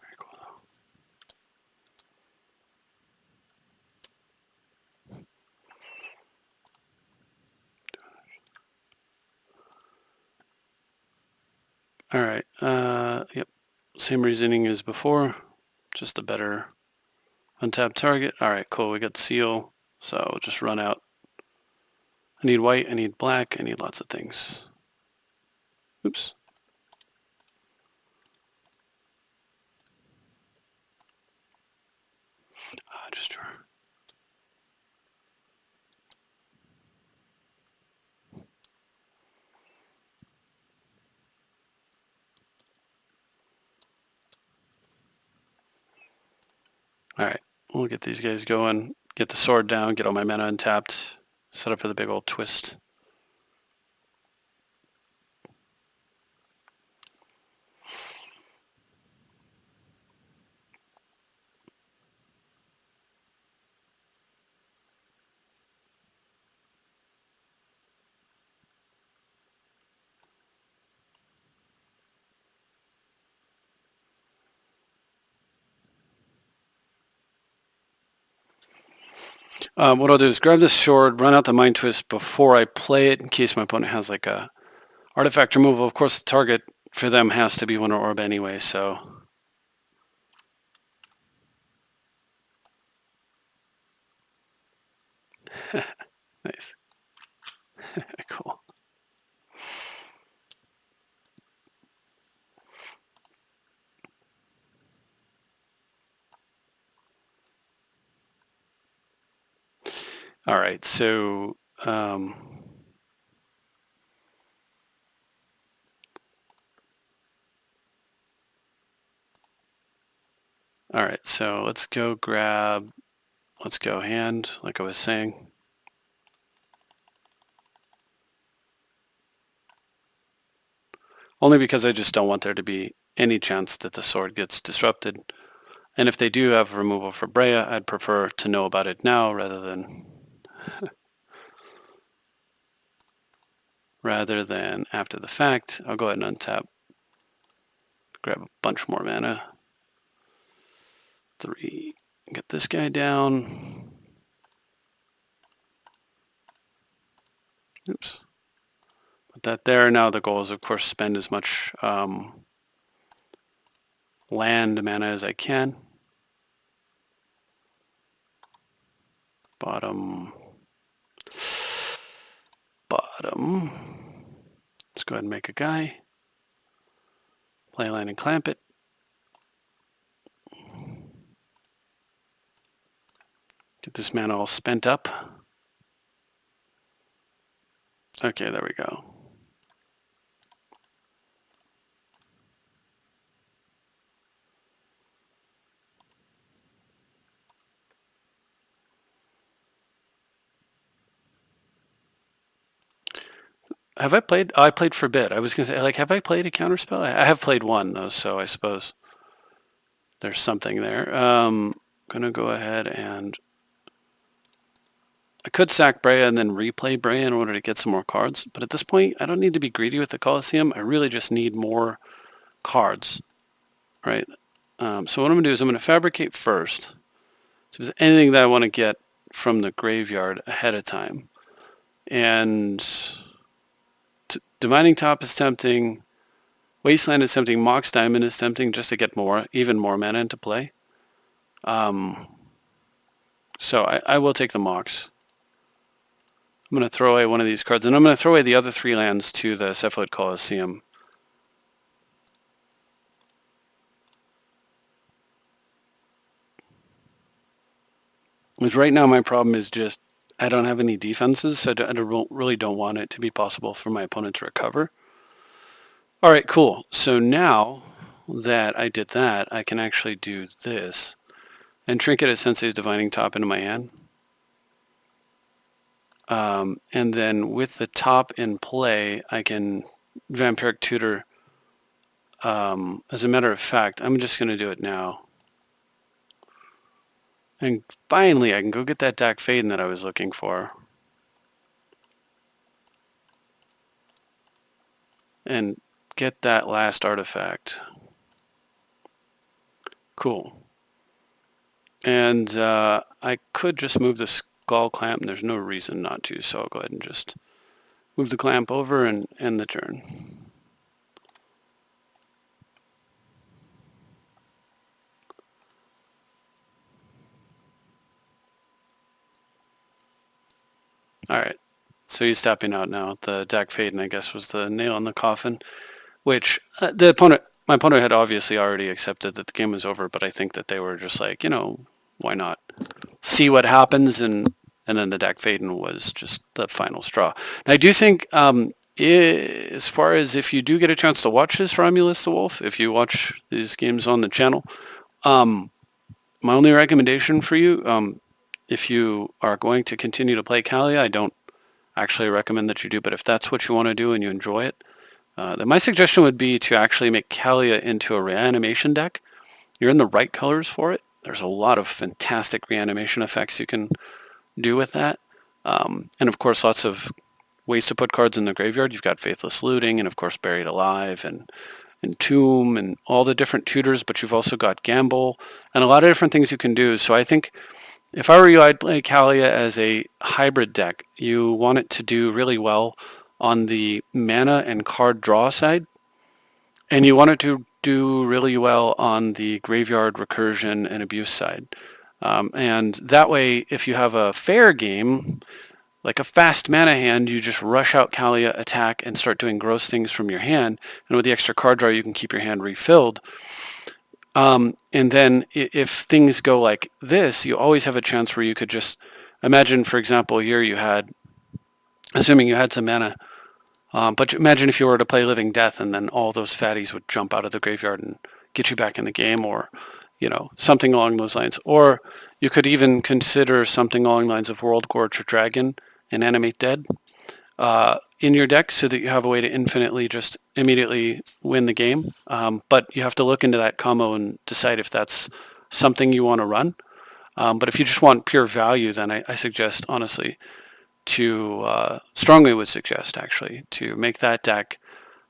Very cool though. All right. Yep. Same reasoning as before. Just a better untapped target. All right, cool. We got seal. So we'll just run out. I need white. I need black. I need lots of things. Oops. Just draw. All right. We'll get these guys going. Get the sword down. Get all my mana untapped. Set up for the big old twist. What I'll do is grab this sword, run out the Mind Twist before I play it in case my opponent has like a artifact removal. Of course, the target for them has to be Winter Orb anyway, so. Nice. Cool. All right, so all right, so let's go hand, like I was saying. Only because I just don't want there to be any chance that the sword gets disrupted. And if they do have removal for Breya, I'd prefer to know about it now rather than after the fact. I'll go ahead and untap, grab a bunch more mana. 3, get this guy down. Oops. Put that there. Now the goal is, of course, spend as much land mana as I can. Bottom. Let's go ahead and make a guy. Play land and clamp it. Get this mana all spent up. Okay, there we go. Have I played? Oh, I played Forbid. I was going to say, like, have I played a counterspell? I have played one, though, so I suppose there's something there. Going to go ahead and I could sack Breya and then replay Breya in order to get some more cards. But at this point, I don't need to be greedy with the Colosseum. I really just need more cards, right? So what I'm going to do is I'm going to fabricate first. So if there's anything that I want to get from the graveyard ahead of time. And Divining Top is tempting. Wasteland is tempting. Mox Diamond is tempting just to get even more mana into play. So I will take the Mox. I'm going to throw away one of these cards, and I'm going to throw away the other 3 lands to the Cephalid Coliseum. Because right now my problem is just I don't have any defenses, so I really don't want it to be possible for my opponent to recover. All right, cool. So now that I did that, I can actually do this and Trinket a Sensei's Divining Top into my hand. And then with the top in play, I can Vampiric Tutor. As a matter of fact, I'm just going to do it now. And finally, I can go get that Dak Faden that I was looking for. And get that last artifact. Cool. And I could just move the Skull Clamp, and there's no reason not to, so I'll go ahead and just move the clamp over and end the turn. Alright, so he's tapping out now. The Dak Faden, I guess, was the nail in the coffin, which my opponent had obviously already accepted that the game was over, but I think that they were just like, why not see what happens, and then the Dak Faden was just the final straw. And I do think, as far as if you do get a chance to watch this Romulus the Wolf, if you watch these games on the channel, my only recommendation for you, if you are going to continue to play Kalia, I don't actually recommend that you do, but if that's what you want to do and you enjoy it, then my suggestion would be to actually make Kalia into a reanimation deck. You're in the right colors for it. There's a lot of fantastic reanimation effects you can do with that. And of course, lots of ways to put cards in the graveyard. You've got Faithless Looting and of course Buried Alive and Tomb and all the different tutors, but you've also got Gamble and a lot of different things you can do. So I think if I were you, I'd play Kalia as a hybrid deck. You want it to do really well on the mana and card draw side, and you want it to do really well on the graveyard recursion and abuse side. And that way, if you have a fair game, like a fast mana hand, you just rush out Kalia, attack, and start doing gross things from your hand. And with the extra card draw, you can keep your hand refilled. And then if things go like this, you always have a chance where you could just imagine, for example, here you had, assuming you had some mana, but imagine if you were to play Living Death and then all those fatties would jump out of the graveyard and get you back in the game, or something along those lines. Or you could even consider something along the lines of World Gorge or Dragon and Animate Dead in your deck so that you have a way to infinitely just immediately win the game. But you have to look into that combo and decide if that's something you want to run. But if you just want pure value, then I suggest, honestly, strongly would suggest, actually, to make that deck,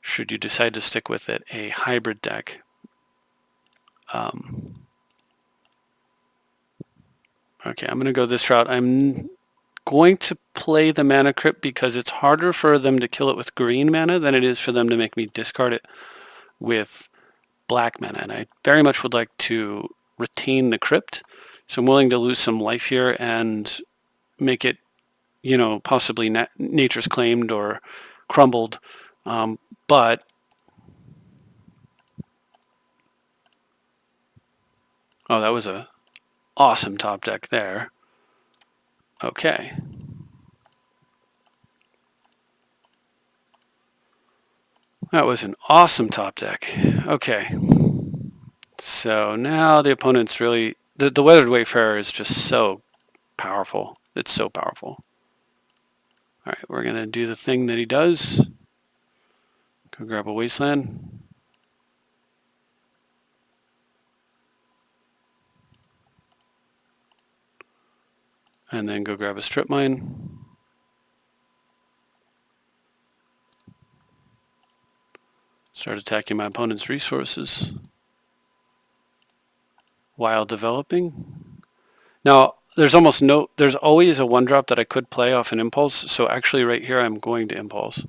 should you decide to stick with it, a hybrid deck. Okay, I'm going to go this route. I'm going to play the Mana Crypt because it's harder for them to kill it with green mana than it is for them to make me discard it with black mana. And I very much would like to retain the Crypt. So I'm willing to lose some life here and make it, possibly Nature's Claimed or crumbled. But oh, that was a awesome top deck there. Okay. That was an awesome top deck. Okay. So now the opponent's really... The Weathered Wayfarer is just so powerful. It's so powerful. Alright, we're going to do the thing that he does. Go grab a Wasteland. And then go grab a Strip Mine. Start attacking my opponent's resources while developing. Now, there's always a 1-drop that I could play off an Impulse, so actually right here I'm going to Impulse.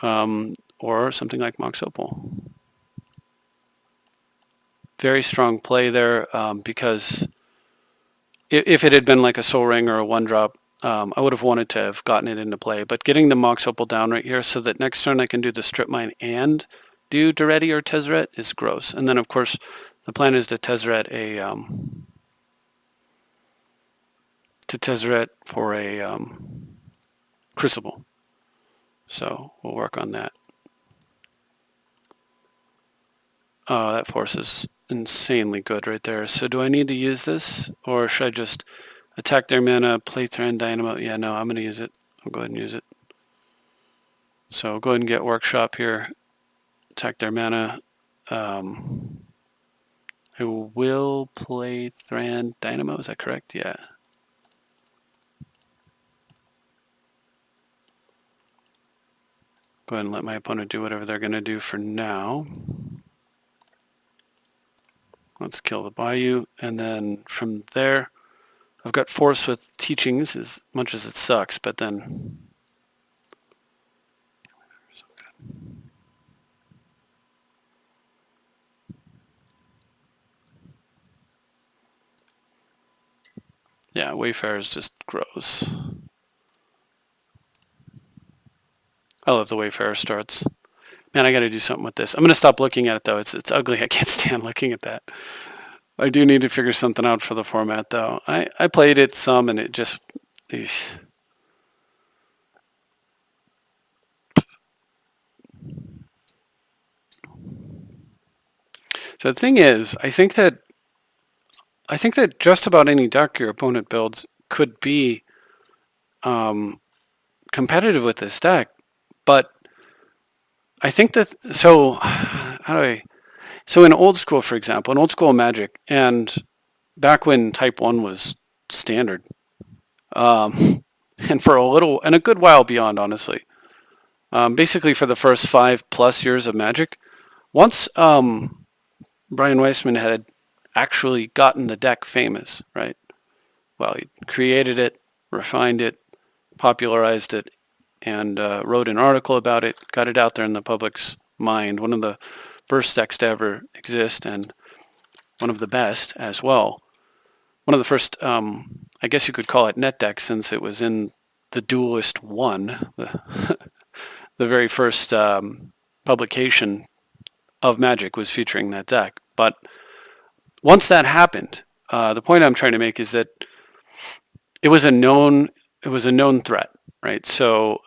Or something like Mox Opal. very strong play there because if it had been like a Soul Ring or a one drop, I would have wanted to have gotten it into play. But getting the Mox Opal down right here so that next turn I can do the Strip Mine and do Duretti or Tezzeret is gross. And then of course the plan is to Tezzeret for a Crucible. So we'll work on that. That force is insanely good right there. So do I need to use this, or should I just attack their mana, play Thran Dynamo? Yeah, no, I'm going to use it. I'll go ahead and use it. So I'll go ahead and get Workshop here. Attack their mana. I will play Thran Dynamo. Is that correct? Yeah. Go ahead and let my opponent do whatever they're going to do for now. Let's kill the Bayou, and then from there, I've got Force with Teachings as much as it sucks, but then yeah, Wayfarer is just gross. I love the Wayfarer starts. Man, I got to do something with this. I'm going to stop looking at it though. It's ugly. I can't stand looking at that. I do need to figure something out for the format though. I played it some and it just. Eesh. So the thing is, I think that just about any deck your opponent builds could be competitive with this deck, but I think that so in old school, for example, in old school Magic, and back when Type 1 was standard, and for a good while beyond, honestly, basically for the first 5+ years of Magic, once Brian Weissman had actually gotten the deck famous, right? Well, he created it, refined it, popularized it, and wrote an article about it, got it out there in the public's mind. One of the first decks to ever exist, and one of the best as well. One of the first, I guess you could call it net deck, since it was in the Duelist 1, the very first publication of Magic was featuring that deck. But once that happened, the point I'm trying to make is that it was a known threat, right? So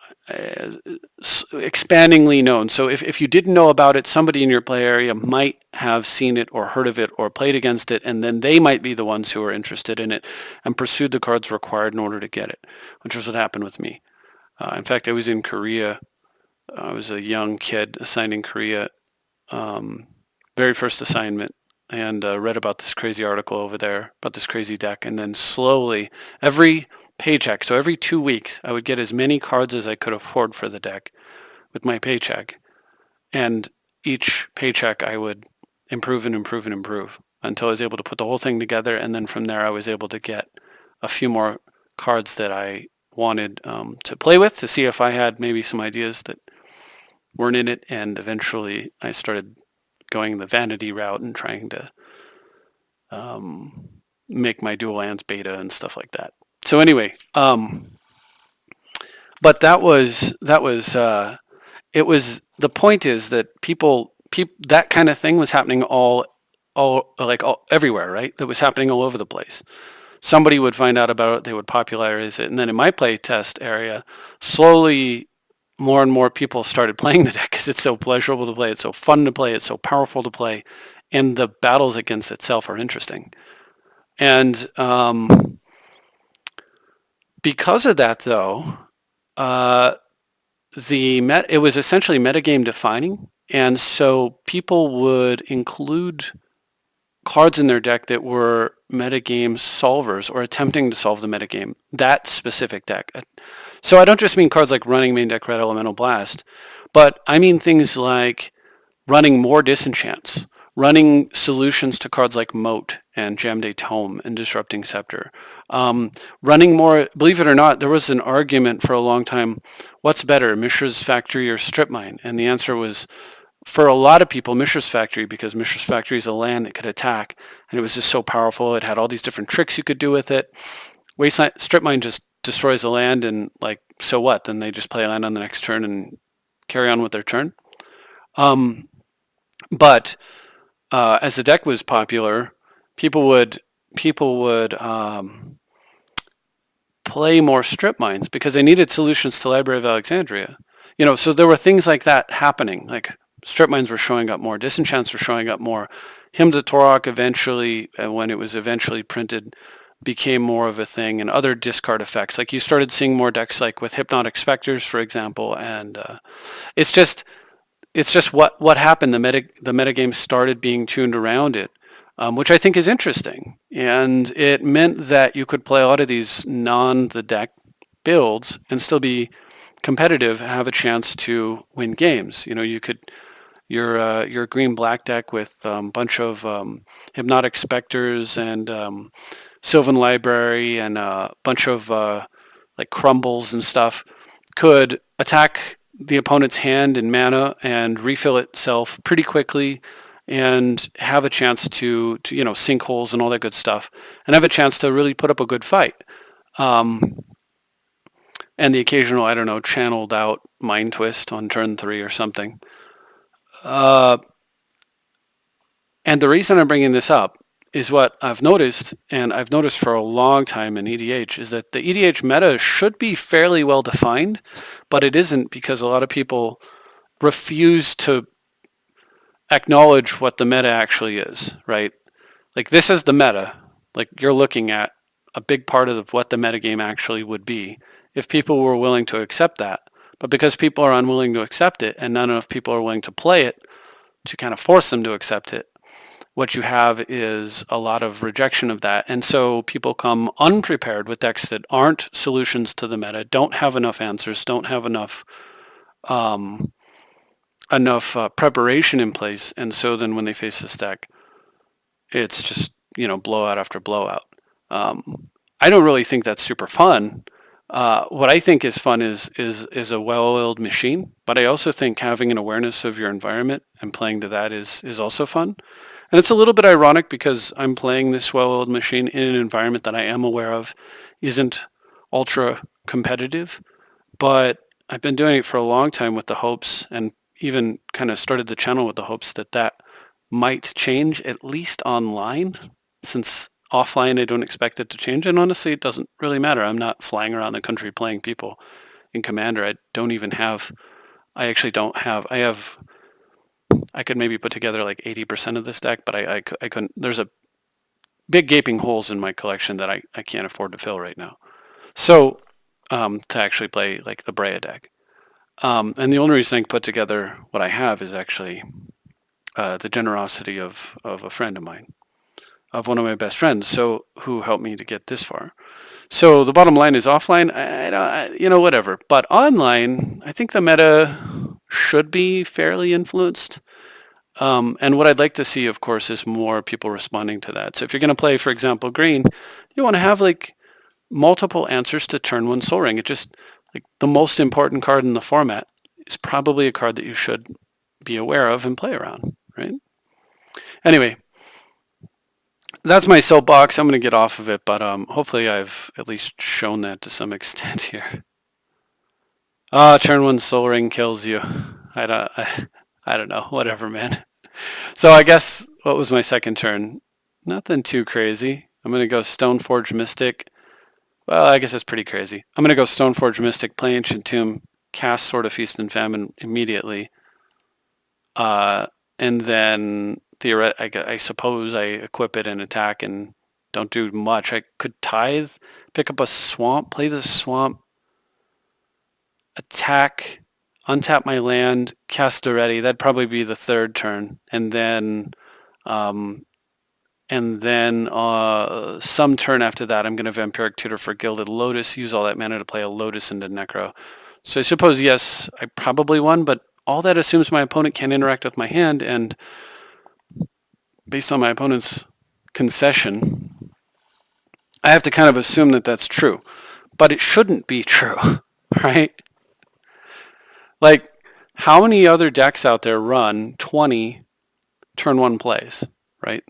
expandingly known. So if you didn't know about it, somebody in your play area might have seen it or heard of it or played against it, and then they might be the ones who are interested in it and pursued the cards required in order to get it, which was what happened with me. In fact, I was in Korea. I was a young kid assigned in Korea, very first assignment, and read about this crazy article over there, about this crazy deck, and then slowly, every paycheck, so every 2 weeks, I would get as many cards as I could afford for the deck with my paycheck, and each paycheck I would improve and improve and improve until I was able to put the whole thing together, and then from there I was able to get a few more cards that I wanted to play with, to see if I had maybe some ideas that weren't in it, and eventually I started going the vanity route and trying to make my dual lands beta and stuff like that. So anyway, but it was, the point is that people that kind of thing was happening everywhere, right? That was happening all over the place. Somebody would find out about it, they would popularize it, and then in my play test area, slowly more and more people started playing the deck because it's so pleasurable to play, it's so fun to play, it's so powerful to play, and the battles against itself are interesting. And because of that, though, it was essentially metagame defining, and so people would include cards in their deck that were metagame solvers or attempting to solve the metagame, that specific deck. So I don't just mean cards like running main deck Red Elemental Blast, but I mean things like running more disenchants, running solutions to cards like Moat and Jamde Tome and Disrupting Scepter. Running more, believe it or not, there was an argument for a long time, what's better, Mishra's Factory or Strip Mine? And the answer was for a lot of people, Mishra's Factory, because Mishra's Factory is a land that could attack, and it was just so powerful. It had all these different tricks you could do with it. Wasteland Strip Mine just destroys the land, and like, so what? Then they just play land on the next turn and carry on with their turn. But as the deck was popular, people would play more strip mines because they needed solutions to Library of Alexandria. So there were things like that happening. Like strip mines were showing up more, disenchants were showing up more. Hymn to Torok eventually, when it was eventually printed, became more of a thing, and other discard effects. Like you started seeing more decks like with Hypnotic Specters, for example, and it's just what happened. The metagame started being tuned around it, which I think is interesting. And it meant that you could play a lot of these the deck builds and still be competitive, have a chance to win games. You could your green black deck with a bunch of Hypnotic Specters and Sylvan Library and a bunch of like crumbles and stuff could attack the opponent's hand and mana and refill itself pretty quickly and have a chance to sink holes and all that good stuff and have a chance to really put up a good fight. And the occasional, I don't know, channeled out Mind Twist on turn 3 or something. And the reason I'm bringing this up is what I've noticed, and I've noticed for a long time in EDH, is that the EDH meta should be fairly well defined, but it isn't because a lot of people refuse to acknowledge what the meta actually is, right? Like this is the meta. Like you're looking at a big part of what the metagame actually would be if people were willing to accept that. But because people are unwilling to accept it and not enough people are willing to play it to kind of force them to accept it, what you have is a lot of rejection of that. And so people come unprepared with decks that aren't solutions to the meta, don't have enough answers, don't have enough preparation in place. And so then when they face this deck, it's just, blowout after blowout. I don't really think that's super fun. What I think is fun is a well-oiled machine, but I also think having an awareness of your environment and playing to that is also fun. And it's a little bit ironic because I'm playing this well-oiled machine in an environment that I am aware of isn't ultra competitive, but I've been doing it for a long time with the hopes, and even kind of started the channel with the hopes that might change, at least online, since offline I don't expect it to change. And honestly, it doesn't really matter. I'm not flying around the country playing people in Commander. I could maybe put together like 80% of this deck, but I couldn't. There's a big gaping holes in my collection that I can't afford to fill right now. So to actually play like the Breya deck. And the only reason I can put together what I have is actually the generosity of a friend of mine, of one of my best friends, who helped me to get this far. So the bottom line is offline, whatever. But online, I think the meta should be fairly influenced. And what I'd like to see, of course, is more people responding to that. So if you're going to play, for example, green, you want to have like multiple answers to turn 1 Soul Ring. It just, like, the most important card in the format is probably a card that you should be aware of and play around, right? Anyway, that's my soapbox. I'm going to get off of it, but hopefully I've at least shown that to some extent here. Turn 1 Soul Ring kills you. I don't know. Whatever, man. So I guess, what was my second turn? Nothing too crazy. I'm going to go Stoneforge Mystic. Well, I guess that's pretty crazy. I'm going to go Stoneforge Mystic, play Ancient Tomb, cast Sword of Feast and Famine immediately. And then, I suppose I equip it and attack and don't do much. I could Tithe, pick up a Swamp, play the Swamp, attack, untap my land, cast Already. That'd probably be the third turn. And then some turn after that, I'm going to Vampiric Tutor for Gilded Lotus, use all that mana to play a Lotus into Necro. So I suppose, yes, I probably won, but all that assumes my opponent can't interact with my hand, and based on my opponent's concession, I have to kind of assume that that's true. But it shouldn't be true, right? Like, how many other decks out there run 20 turn one plays, right?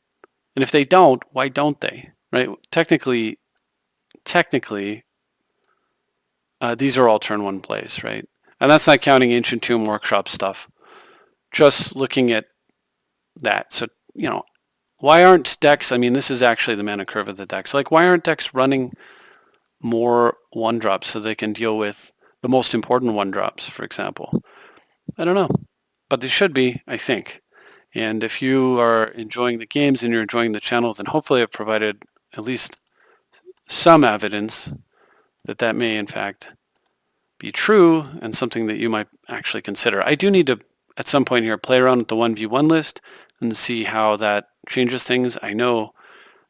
And if they don't, why don't they, right? Technically, these are all turn one plays, right? And that's not counting Ancient Tomb Workshop stuff. Just looking at that. So, why aren't decks, I mean, this is actually the mana curve of the decks. Like, why aren't decks running more one drops so they can deal with the most important one drops, for example? I don't know. But they should be, I think. And if you are enjoying the games and you're enjoying the channel, then hopefully I've provided at least some evidence that that may in fact be true and something that you might actually consider. I do need to, at some point here, play around with the 1v1 list and see how that changes things. I know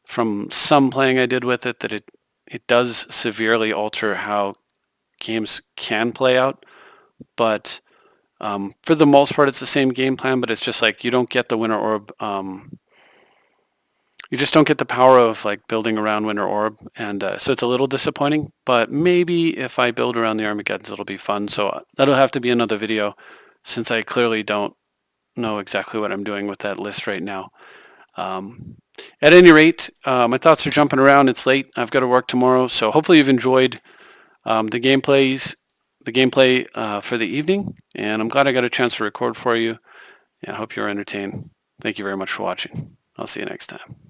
from some playing I did with it that it does severely alter how games can play out, but for the most part it's the same game plan, but it's just like you don't get the Winter Orb, you just don't get the power of like building around Winter Orb, and so it's a little disappointing, but maybe if I build around the Armageddons it'll be fun. So that'll have to be another video since I clearly don't know exactly what I'm doing with that list right now. At any rate, my thoughts are jumping around. It's late. I've got to work tomorrow, so hopefully you've enjoyed the gameplay for the evening, and I'm glad I got a chance to record for you, and I hope you're entertained. Thank you very much for watching. I'll see you next time.